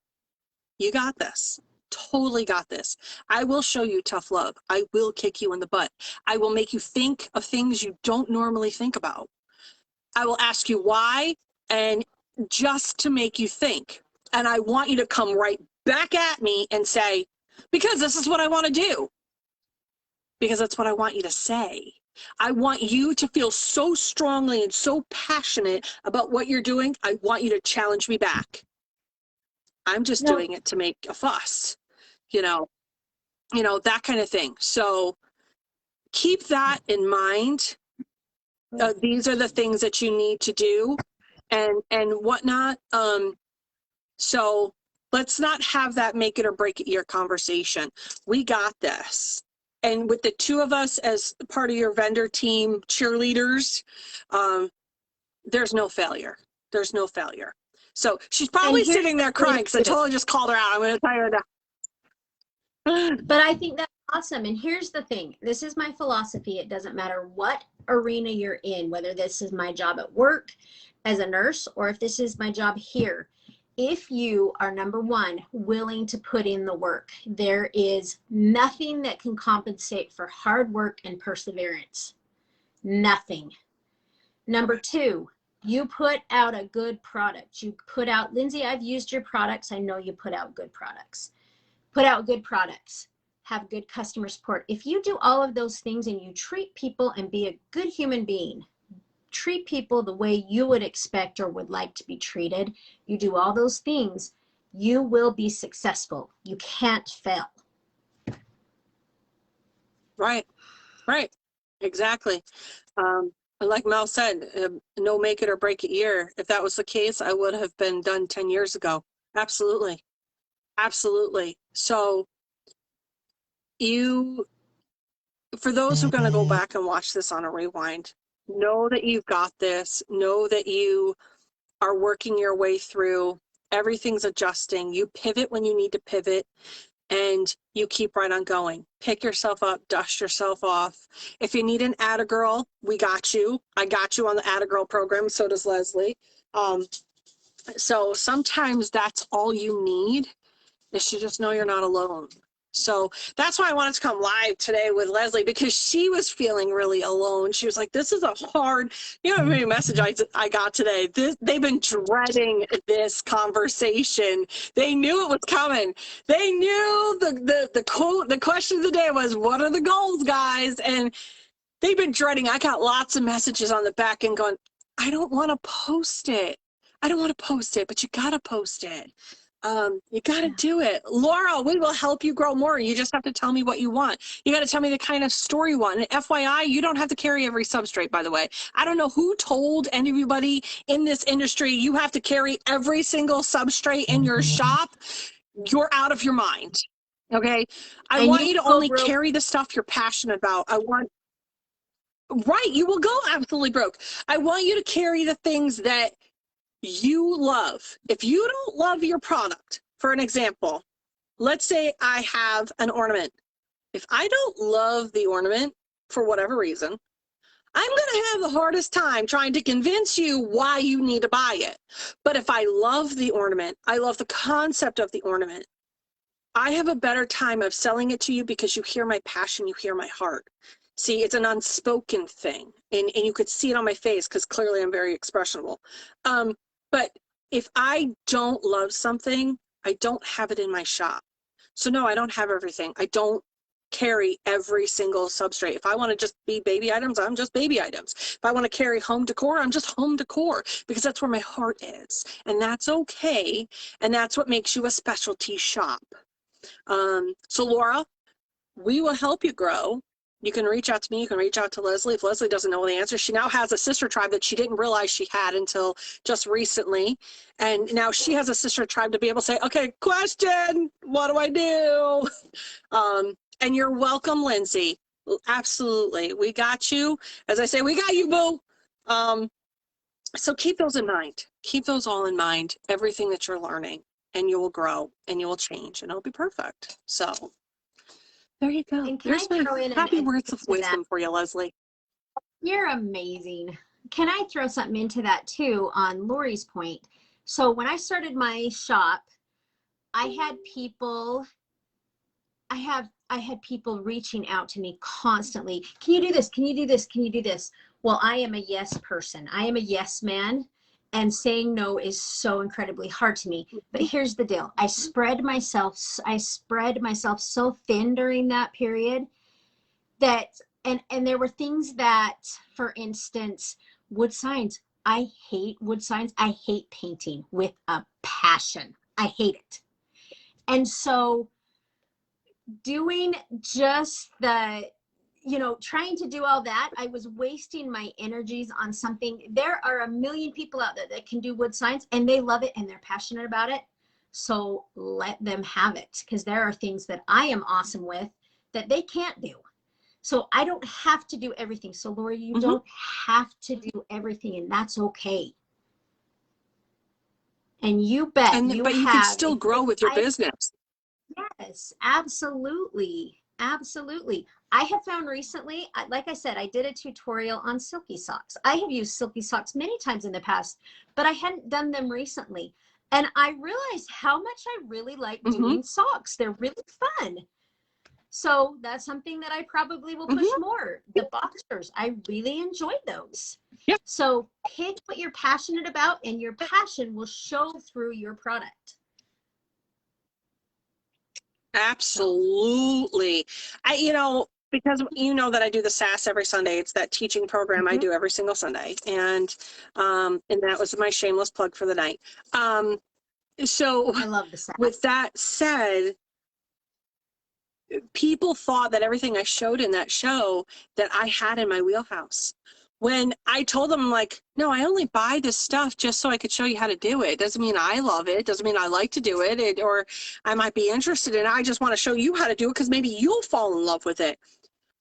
You got this. Totally got this. I will show you tough love. I will kick you in the butt. I will make you think of things you don't normally think about. I will ask you why, and just to make you think. And I want you to come right back at me and say, because this is what I want to do. Because that's what I want you to say. I want you to feel so strongly and so passionate about what you're doing. I want you to challenge me back. I'm just doing it to make a fuss, you know, that kind of thing. So keep that in mind. These are the things that you need to do and whatnot. So let's not have that make it or break it year conversation. We got this. And with the two of us as part of your vendor team cheerleaders, there's no failure. There's no failure. So she's probably sitting there crying because I totally just called her out. I'm going to tell her that. But I think that's awesome. And here's the thing. This is my philosophy. It doesn't matter what arena you're in, whether this is my job at work as a nurse or if this is my job here. If you are, number one, willing to put in the work, there is nothing that can compensate for hard work and perseverance. Nothing. Number two, you put out a good product. You put out, Lindsay, I've used your products. I know you put out good products. Put out good products. Have good customer support. If you do all of those things and you treat people and be a good human being, treat people the way you would expect or would like to be treated, you do all those things, you will be successful. You can't fail. Right. Exactly. Like Mel said, no make it or break it year. If that was the case, I would have been done 10 years ago. Absolutely. So for those who are going to go back and watch this on a rewind, know that you've got this. Know that you are working your way through. Everything's adjusting. You pivot when you need to pivot, and you keep right on going. Pick yourself up, dust yourself off. If you need an Atta-Girl, we got you. I got you on the Atta-Girl program. So does Leslie. So sometimes that's all you need, is to just know you're not alone. So that's why I wanted to come live today with Leslie, because she was feeling really alone. She was like, this is a hard, maybe a message I got today. They've been dreading this conversation. They knew it was coming. They knew the question of the day was, what are the goals, guys? And they've been dreading. I got lots of messages on the back end going, I don't want to post it. But you got to post it. You got to do it. Laura, we will help you grow more. You just have to tell me what you want. You got to tell me the kind of store you want. And FYI, you don't have to carry every substrate, by the way. I don't know who told anybody in this industry you have to carry every single substrate in your shop. You're out of your mind. Okay? I want you to only carry the stuff you're passionate about. Right, you will go absolutely broke. I want you to carry the things that you love. If you don't love your product, for an example, let's say I have an ornament. If I don't love the ornament for whatever reason, I'm going to have the hardest time trying to convince you why you need to buy it. But if I love the ornament, I love the concept of the ornament, I have a better time of selling it to you because you hear my passion, you hear my heart. See, it's an unspoken thing, and you could see it on my face because clearly I'm very expressionable. But if I don't love something, I don't have it in my shop. So no, I don't have everything. I don't carry every single substrate. If I want to just be baby items, I'm just baby items. If I want to carry home decor, I'm just home decor because that's where my heart is. And that's okay. And that's what makes you a specialty shop. So Laura, we will help you grow. You can reach out to me. You can reach out to Leslie. If Leslie doesn't know the answer, she now has a sister tribe that she didn't realize she had until just recently. And now she has a sister tribe to be able to say, okay, question, what do I do? And you're welcome, Lindsay. Absolutely. We got you. As I say, we got you, boo. So keep those in mind. Keep those all in mind, everything that you're learning, and you will grow and you will change and it'll be perfect. So there you go. There's my happy words of wisdom for you, Leslie. You're amazing. Can I throw something into that too on Lori's point? So when I started my shop, I had people reaching out to me constantly. Can you do this? Can you do this? Can you do this? Well, I am a yes person. I am a yes man. And saying no is so incredibly hard to me. But here's the deal. I spread myself so thin during that period that, and there were things that, for instance, wood signs. I hate wood signs. I hate painting with a passion. I hate it. And so doing just the, trying to do all that, I was wasting my energies on something. There are a million people out there that can do wood signs and they love it and they're passionate about it. So let them have it, because there are things that I am awesome with that they can't do. So I don't have to do everything. So Lori, you don't have to do everything, and that's okay. And you bet but you can still grow with your business. Yes, absolutely. Absolutely. I have found recently, like I said, I did a tutorial on silky socks. I have used silky socks many times in the past, but I hadn't done them recently. And I realized how much I really like doing socks. They're really fun. So that's something that I probably will push more. The boxers, I really enjoy those. Yep. So pick what you're passionate about, and your passion will show through your product. Absolutely. Because you know that I do the SAS every Sunday. It's that teaching program I do every single Sunday. And that was my shameless plug for the night. So I love the SAS. With that said, people thought that everything I showed in that show that I had in my wheelhouse. When I told them, like, no, I only buy this stuff just so I could show you how to do it. Doesn't mean I love it. Doesn't mean I like to do it, or I might be interested in it. I just want to show you how to do it because maybe you'll fall in love with it.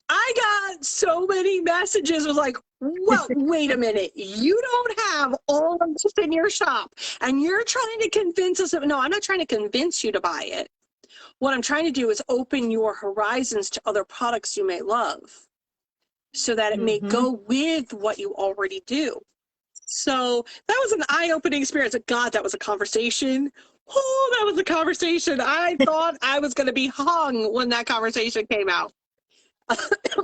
I got so many messages. It was like, well, wait a minute. You don't have all of this in your shop and you're trying to convince us. No, I'm not trying to convince you to buy it. What I'm trying to do is open your horizons to other products you may love, so that it may go with what you already do. So that was an eye-opening experience. God, that was a conversation. Oh, that was a conversation. I thought I was going to be hung when that conversation came out.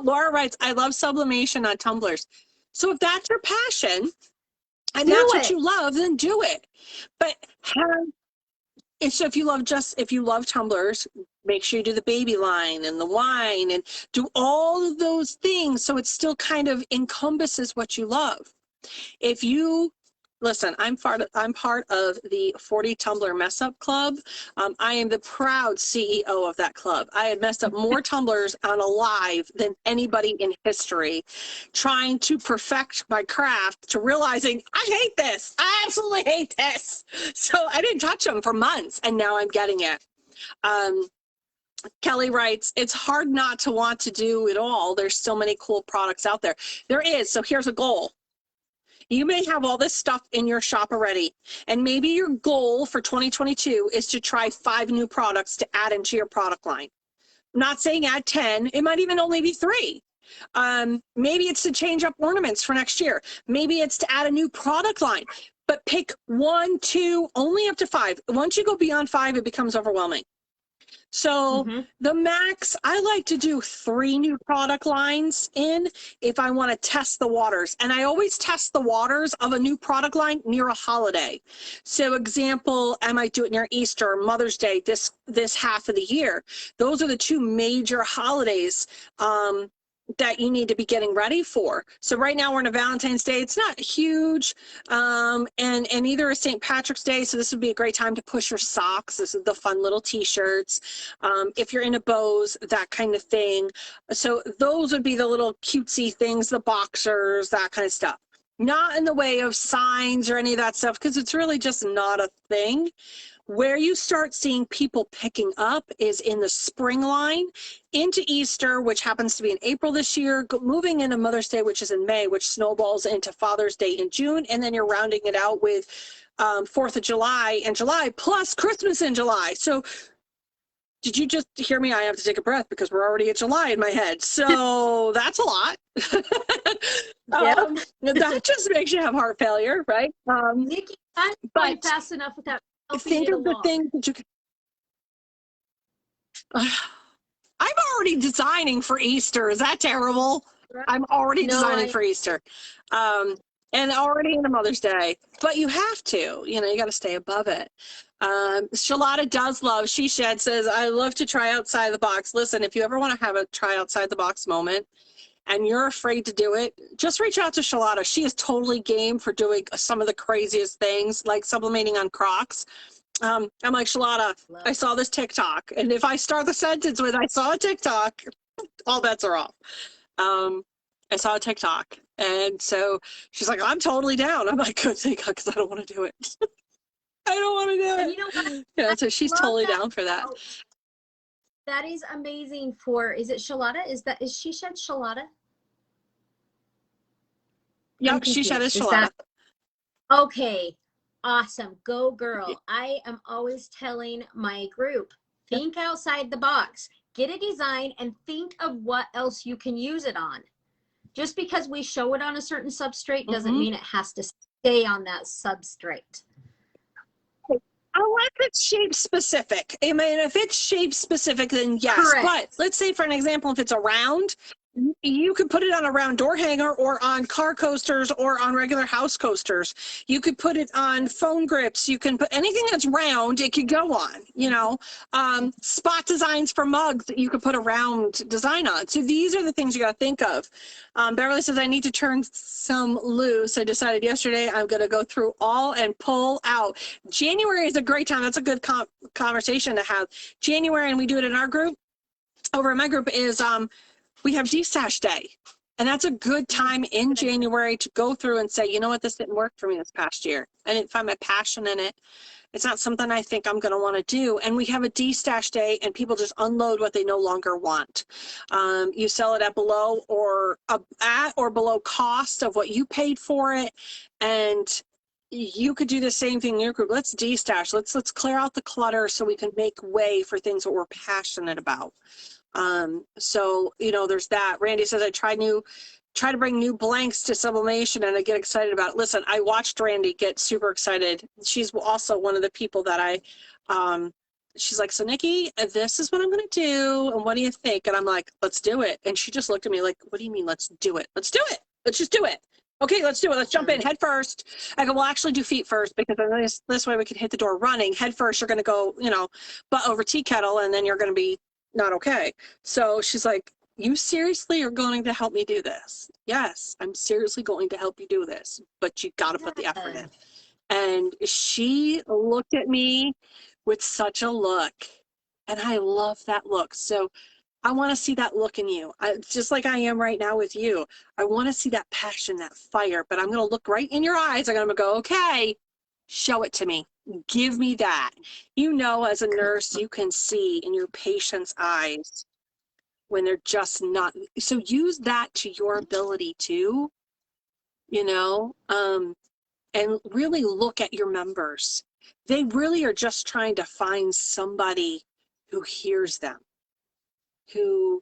Laura writes, I love sublimation on tumblers. So if that's your passion and that's what you love, then do it. But so if you love tumblers, make sure you do the baby line and the wine and do all of those things so it still kind of encompasses what you love. If you listen, I'm part of the 40 Tumbler Mess Up Club. I am the proud CEO of that club. I had messed up more tumblers on a live than anybody in history, trying to perfect my craft to realizing I hate this. I absolutely hate this. So I didn't touch them for months, and now I'm getting it. Kelly writes, it's hard not to want to do it all. There's so many cool products out there. There is. So here's a goal. You may have all this stuff in your shop already, and maybe your goal for 2022 is to try 5 new products to add into your product line. I'm not saying add 10, it might even only be 3. Maybe it's to change up ornaments for next year. Maybe it's to add a new product line, but pick 1, 2, only up to 5. Once you go beyond 5, it becomes overwhelming. So the max, I like to do 3 new product lines in if I want to test the waters. And I always test the waters of a new product line near a holiday. So example, I might do it near Easter, Mother's Day, this half of the year. Those are the 2 major holidays that you need to be getting ready for. So right now we're in a Valentine's Day. It's not huge, and either is St. Patrick's Day. So this would be a great time to push your socks. This is the fun little t-shirts. If you're into bows, that kind of thing. So those would be the little cutesy things, the boxers, that kind of stuff. Not in the way of signs or any of that stuff, because it's really just not a thing. Where you start seeing people picking up is in the spring line into Easter, which happens to be in April this year, moving into Mother's Day, which is in May, which snowballs into Father's Day in June, and then you're rounding it out with 4th of July in July, plus Christmas in July. So did you just hear me? I have to take a breath because we're already at July in my head. So that's a lot. That just makes you have heart failure, right? Nikki, I'm going fast enough without think of the things that you can. I'm already designing for Easter. Is that terrible? I'm already designing for Easter. And already into Mother's Day. But you have to, you got to stay above it. Shalata does love, she shed says, I love to try outside the box. Listen, if you ever want to have a try outside the box moment and you're afraid to do it, just reach out to Shalata. She is totally game for doing some of the craziest things, like sublimating on Crocs. I'm like, Shalata, I saw this TikTok. And if I start the sentence with, I saw a TikTok, all bets are off. I saw a TikTok. And so she's like, I'm totally down. I'm like, good thing, because I don't want to do it. I don't want to do it. And you know what? Yeah, so she's totally down for that. That is amazing for, is it Shalata? Is she shed Shalata? Yep, she shed is Shalata. Okay, awesome. Go girl. I am always telling my group, think outside the box. Get a design and think of what else you can use it on. Just because we show it on a certain substrate doesn't mean it has to stay on that substrate. Unless it's shape specific. I mean, if it's shape specific, then yes. Correct. But let's say, for an example, if it's a round, you could put it on a round door hanger or on car coasters or on regular house coasters. You could put it on phone grips. You can put anything that's round, it could go on, spot designs for mugs that you could put a round design on. So these are the things you got to think of. Beverly says, I need to turn some loose. I decided yesterday I'm going to go through all and pull out. January is a great time. That's a good conversation to have. January, and we do it in our group, over in my group, is we have D-Stash Day. And that's a good time in January to go through and say, you know what, this didn't work for me this past year. I didn't find my passion in it. It's not something I think I'm going to want to do. And we have a D-Stash Day, and people just unload what they no longer want. You sell it at below or below cost of what you paid for it. And you could do the same thing in your group. Let's D-Stash. Let's clear out the clutter so we can make way for things that we're passionate about. So, there's that. Randy says, I try to bring new blanks to sublimation and I get excited about it. Listen, I watched Randy get super excited. She's also one of the people that she's like, so Nikki, this is what I'm going to do. And what do you think? And I'm like, let's do it. And she just looked at me like, what do you mean? Let's do it. Let's do it. Let's just do it. Okay, let's do it. Let's jump in head first. I go, we'll actually do feet first because this way we can hit the door running. Head first, you're going to go, butt over tea kettle, and then you're going to be not okay. So she's like, you seriously are going to help me do this? Yes, I'm seriously going to help you do this, but you got to put the effort in. And she looked at me with such a look, and I love that look. So I want to see that look in you. Just like I am right now with you. I want to see that passion, that fire, but I'm going to look right in your eyes. I'm going to go, okay, show it to me. Give me that. You know, as a nurse, you can see in your patient's eyes when they're just not. So use that to your ability too, you know, and really look at your members. They really are just trying to find somebody who hears them, who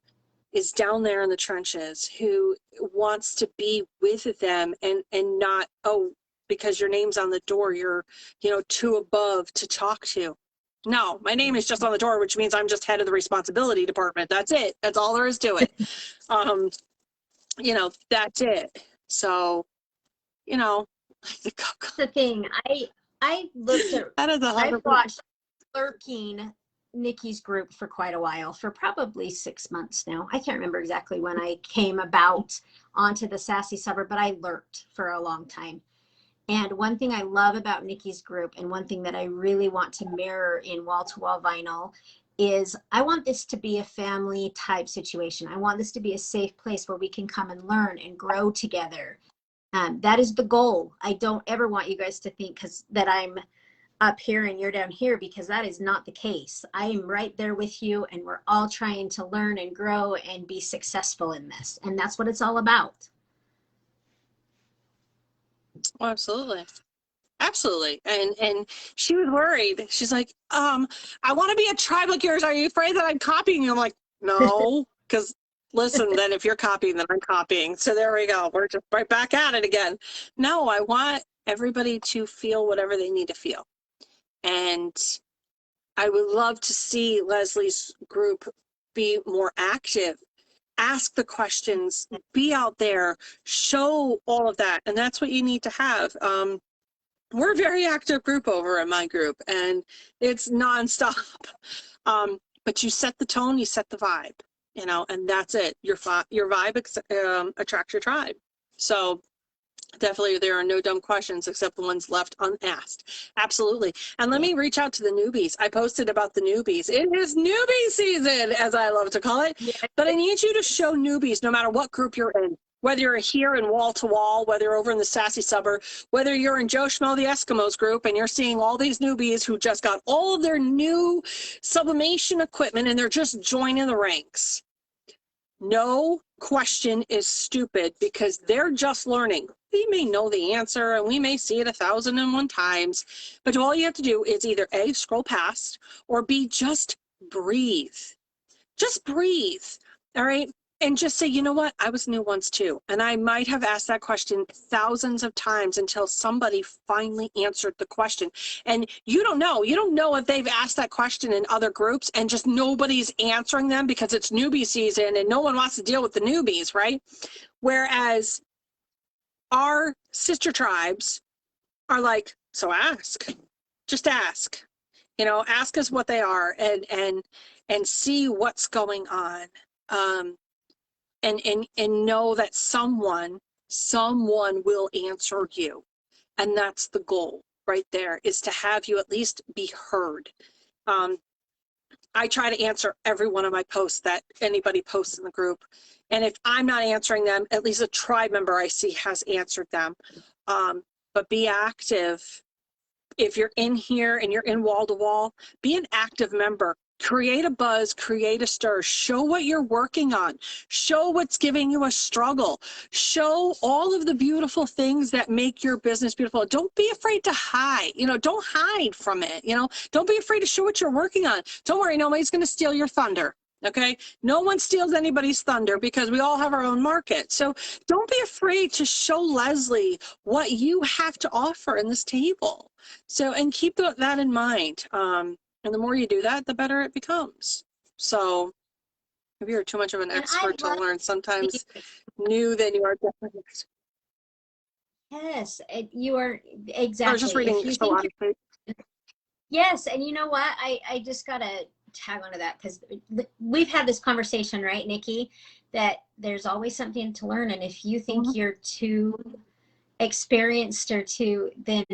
is down there in the trenches, who wants to be with them, and not, oh, because your name's on the door, you're, you know, too above to talk to. No, my name is just on the door, which means I'm just head of the responsibility department. That's it. That's all there is to it. You know, that's it. So, you know, the thing. I looked at, I've watched Lurking Nikki's group for quite a while, for probably 6 months now. I can't remember exactly when I came about onto the Sassy Subber, but I lurked for a long time. And one thing I love about Nikki's group, and one thing that I really want to mirror in wall-to-wall vinyl, is I want this to be a family type situation. I want this to be a safe place where we can come and learn and grow together. That is the goal. I don't ever want you guys to think that I'm up here and you're down here, because that is not the case. I am right there with you, and we're all trying to learn and grow and be successful in this. And that's what it's all about. Oh, absolutely. Absolutely. And she was worried. She's like, I want to be a tribe like yours. Are you afraid that I'm copying you? I'm like, no, because listen, then if you're copying, then I'm copying. So there we go. We're just right back at it again. No, I want everybody to feel whatever they need to feel. And I would love to see Leslie's group be more active. Ask the questions, be out there, show all of that. And that's what you need to have. We're a very active group over in my group, and it's nonstop. But you set the tone, you set the vibe, you know, and that's it. Your vibe attracts your tribe. So definitely there are no dumb questions except the ones left unasked. Absolutely. And let me reach out to the newbies. I posted about the newbies. It is newbie season, as I love to call it. Yeah. But I need you to show newbies, no matter what group you're in. Whether you're here in wall to wall, whether you're over in the Sassy Subber, whether you're in Joe Schmo the Eskimos group and you're seeing all these newbies who just got all of their new sublimation equipment and they're just joining the ranks. No question is stupid, because they're just learning. We may know the answer and we may see it 1,001 times, but all you have to do is either A, scroll past, or B, just breathe. Just breathe. All right. And just say, you know what? I was new once too. And I might have asked that question thousands of times until somebody finally answered the question. And you don't know if they've asked that question in other groups and just nobody's answering them because it's newbie season and no one wants to deal with the newbies, right? Whereas our sister tribes are like, so ask, just ask, you know, ask us what they are and see what's going on. And know that someone will answer you. And that's the goal right there, is to have you at least be heard. I try to answer every one of my posts that anybody posts in the group. And if I'm not answering them, at least a tribe member I see has answered them. But be active. If you're in here and you're in wall to wall, be an active member. Create a buzz, create a stir, show what you're working on, show what's giving you a struggle, show all of the beautiful things that make your business beautiful. Don't be afraid to hide, you know, don't hide from it, you know, don't be afraid to show what you're working on. Don't worry, nobody's going to steal your thunder. Okay. No one steals anybody's thunder, because we all have our own market. So don't be afraid to show Leslie what you have to offer in this table. So, and keep that in mind. And the more you do that, the better it becomes. So if you're too much of an expert to learn, sometimes new than you are definitely. Yes, you are, exactly. I was just reading. Yes, and you know what? I just got a tag onto that because we've had this conversation, right, Nikki, that there's always something to learn. And if you think you're too experienced or too, then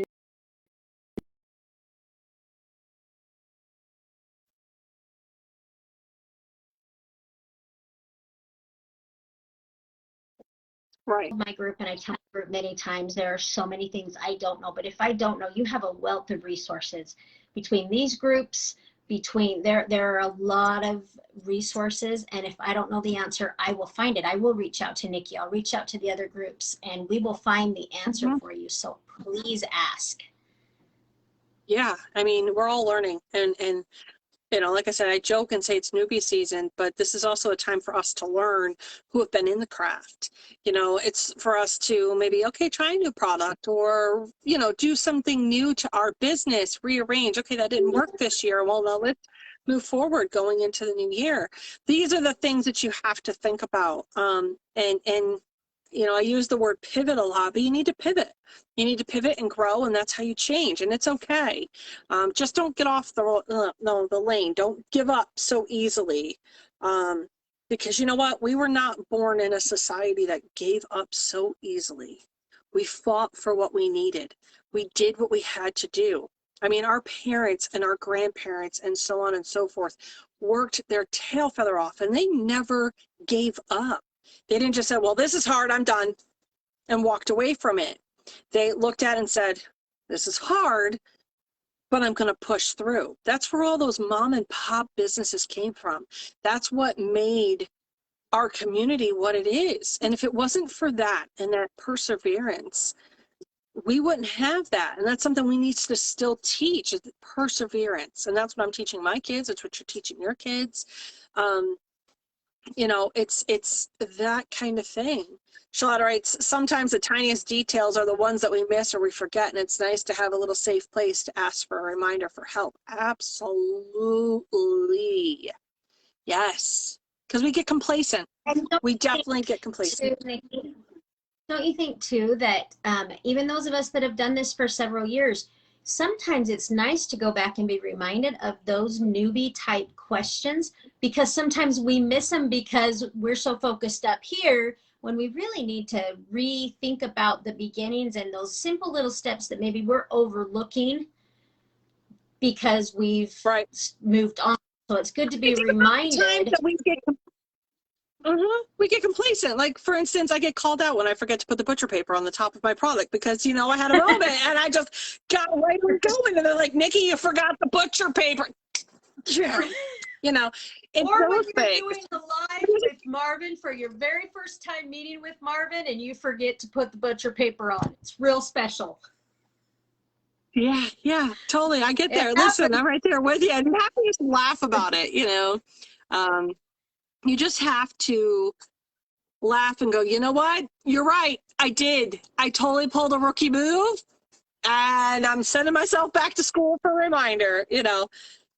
Right. my group, and I tell my group many times, there are so many things I don't know, but if I don't know, you have a wealth of resources between these groups, between there are a lot of resources, and if I don't know the answer, I will find it. I will reach out to Nikki, I'll reach out to the other groups, and we will find the answer for you. So please ask. Yeah, I mean, we're all learning, and you know, like I said, I joke and say it's newbie season, but this is also a time for us to learn who have been in the craft. You know, it's for us to maybe, okay, try a new product or, you know, do something new to our business, rearrange. Okay, that didn't work this year. Well, now let's move forward going into the new year. These are the things that you have to think about. And you know, I use the word pivot a lot, but you need to pivot. You need to pivot and grow, and that's how you change, and it's okay. Just don't get off the lane. Don't give up so easily, because you know what? We were not born in a society that gave up so easily. We fought for what we needed. We did what we had to do. I mean, our parents and our grandparents and so on and so forth worked their tail feather off, and they never gave up. They didn't just say, well, this is hard, I'm done, and walked away from it. They looked at it and said, this is hard, but I'm going to push through. That's where all those mom and pop businesses came from. That's what made our community what it is. And if it wasn't for that and that perseverance, we wouldn't have that. And that's something we need to still teach, is perseverance. And that's what I'm teaching my kids. It's what you're teaching your kids. You know, it's that kind of thing. Charlotte writes, sometimes the tiniest details are the ones that we miss or we forget, and it's nice to have a little safe place to ask for a reminder for help. Absolutely. Yes. Because we get complacent. We definitely get complacent. Don't you think, too, that even those of us that have done this for several years, sometimes it's nice to go back and be reminded of those newbie type questions, because sometimes we miss them because we're so focused up here when we really need to rethink about the beginnings and those simple little steps that maybe we're overlooking because we've moved on. So it's good to be reminded. We get complacent. Like, for instance, I get called out when I forget to put the butcher paper on the top of my product because, you know, I had a moment and I just got right on going. And they're like, Nikki, you forgot the butcher paper. You know, or when you're doing the live with Marvin for your very first time meeting with Marvin and you forget to put the butcher paper on. It's real special. Yeah, totally. I get there. Listen, I'm right there with you. And you have to just laugh about it, you know. You just have to laugh and go, you know what? You're right. I did. I totally pulled a rookie move, and I'm sending myself back to school for a reminder, you know.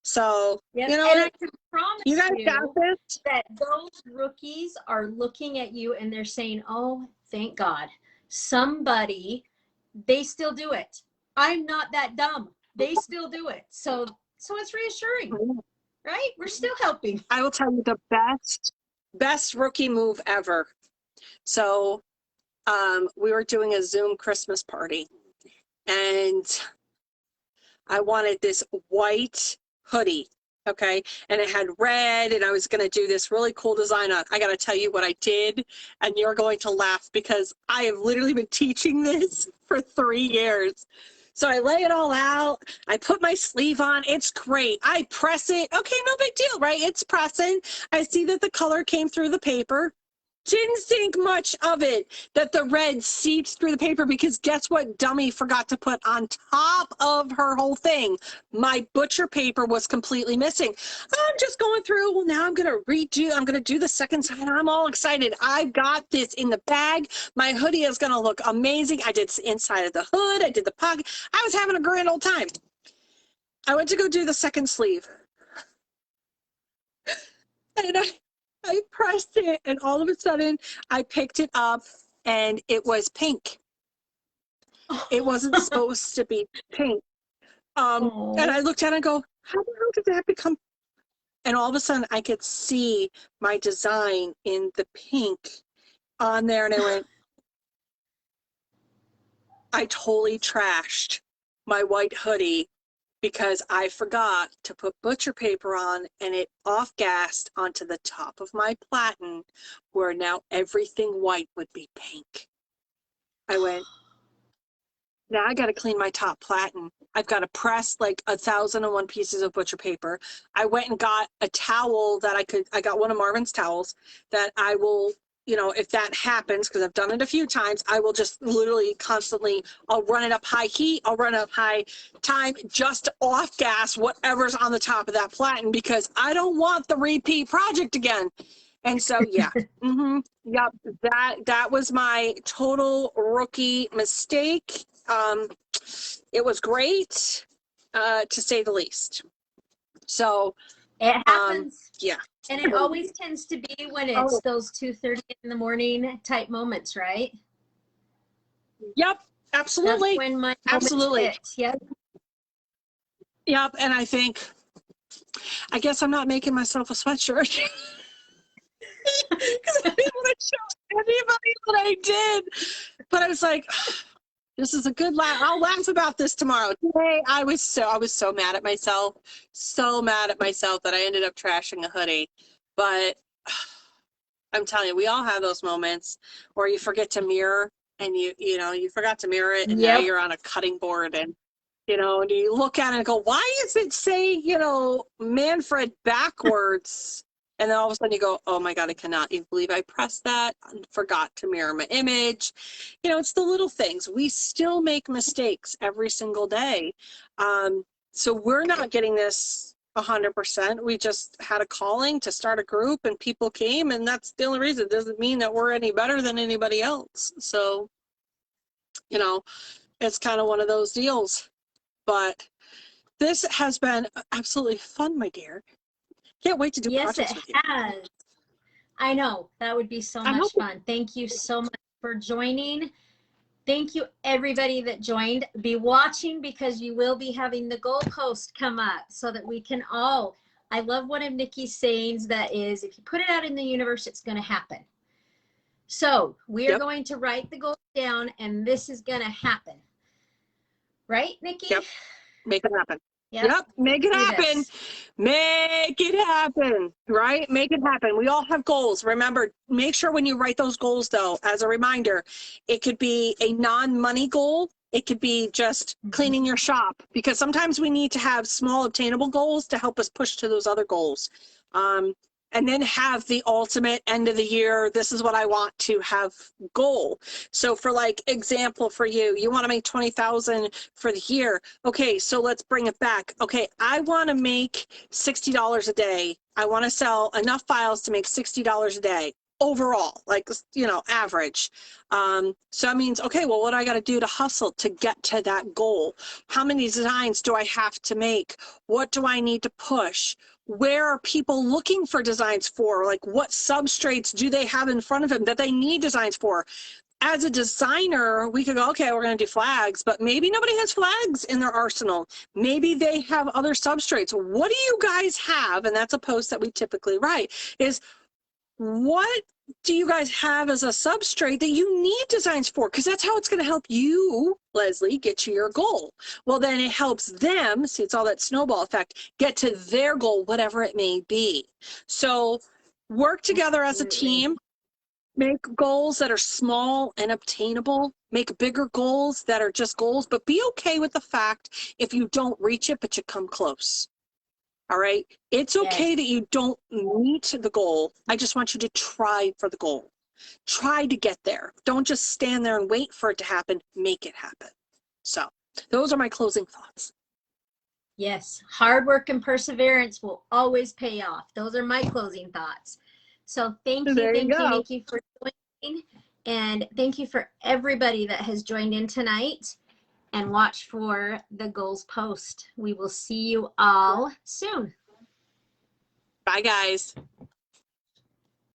So, yes, you know, and I can promise you guys got this. That those rookies are looking at you and they're saying, oh, thank God. Somebody, they still do it. I'm not that dumb. They still do it. So it's reassuring, right? We're still helping. I will tell you the best rookie move ever. So we were doing a Zoom Christmas party, and I wanted this white hoodie, okay? And it had red, and I was going to do this really cool design on. I got to tell you what I did, and you're going to laugh because I have literally been teaching this for 3 years. So I lay it all out. I put my sleeve on. It's great. I press it. Okay, no big deal, right? It's pressing. I see that the color came through the paper. Didn't think much of it that the red seeps through the paper, because guess what dummy forgot to put on top of her whole thing? My butcher paper was completely missing. I'm just going through, well, now I'm going to do the second side. I'm all excited. I've got this in the bag. My hoodie is going to look amazing. I did the inside of the hood. I did the pocket. I was having a grand old time. I went to go do the second sleeve. And I pressed it, and all of a sudden I picked it up and it was pink. It wasn't supposed to be pink. And I looked at it and go, how the hell did that become? And all of a sudden I could see my design in the pink on there. And I went, I totally trashed my white hoodie because I forgot to put butcher paper on, and it off-gassed onto the top of my platen where now everything white would be pink. I went, now I got to clean my top platen. I've got to press like 1,001 pieces of butcher paper. I went and got a towel that I got one of Marvin's towels that I will, you know, if that happens, because I've done it a few times, I will just literally constantly, I'll run it up high heat, I'll run it up high time, just to off gas whatever's on the top of that platen, because I don't want the repeat project again. And so, yeah, yep, that was my total rookie mistake. It was great, to say the least. So, it happens. yeah. And it always tends to be when it's those 2:30 in the morning type moments, right? Yep, absolutely. That's when my absolutely hit. Yep. Yep, and I think, I guess I'm not making myself a sweatshirt. Because I didn't want to show anybody what I did. But I was like, this is a good laugh. I'll laugh about this tomorrow. Today, I was so mad at myself. So mad at myself that I ended up trashing a hoodie. But I'm telling you, we all have those moments where you forget to mirror, and you forgot to mirror it, and now you're on a cutting board, and and you look at it and go, why is it say, Manfred backwards? And then all of a sudden you go, oh my God, I cannot even believe I pressed that. I forgot to mirror my image. It's the little things. We still make mistakes every single day. So we're not getting this 100%. We just had a calling to start a group, and people came, and that's the only reason. It doesn't mean that we're any better than anybody else. So, it's kind of one of those deals. But this has been absolutely fun, my dear. Can't wait to do projects with you. Yes, it has. I know. That would be so much fun. Thank you so much for joining. Thank you, everybody that joined. Be watching, because you will be having the goalpost come up so that we can all, I love one of Nikki's sayings that is, if you put it out in the universe, it's going to happen. So we are going to write the goal down, and this is going to happen. Right, Nikki? Yep. Make it happen. Yep. Make it happen. Make it happen. Right? Make it happen. We all have goals. Remember, make sure when you write those goals, though, as a reminder, it could be a non-money goal. It could be just cleaning your shop, because sometimes we need to have small obtainable goals to help us push to those other goals. And then have the ultimate end of the year, this is what I want to have goal. So for example, for you want to make 20,000 for the year. Okay, so let's bring it back. Okay, I want to make $60 a day. I want to sell enough files to make $60 a day overall, average. So that means, okay, well, what do I got to do to hustle to get to that goal? How many designs do I have to make? What do I need to push? Where are people looking for designs for? What substrates do they have in front of them that they need designs for? As a designer, we could go, okay, we're going to do flags, but maybe nobody has flags in their arsenal. Maybe they have other substrates. What do you guys have? And that's a post that we typically write, is what do you guys have as a substrate that you need designs for? Because that's how it's going to help you, Leslie, get to your goal. Well, then it helps them, see, it's all that snowball effect, get to their goal, whatever it may be. So work together as a team, make goals that are small and obtainable, make bigger goals that are just goals, but be okay with the fact if you don't reach it, but you come close. All right. It's okay that you don't meet the goal. I just want you to try for the goal. Try to get there. Don't just stand there and wait for it to happen. Make it happen. So those are my closing thoughts. Yes. Hard work and perseverance will always pay off. Those are my closing thoughts. So thank you, Nikki, for joining. And thank you for everybody that has joined in tonight. And watch for the goals post. We will see you all soon. Bye, guys.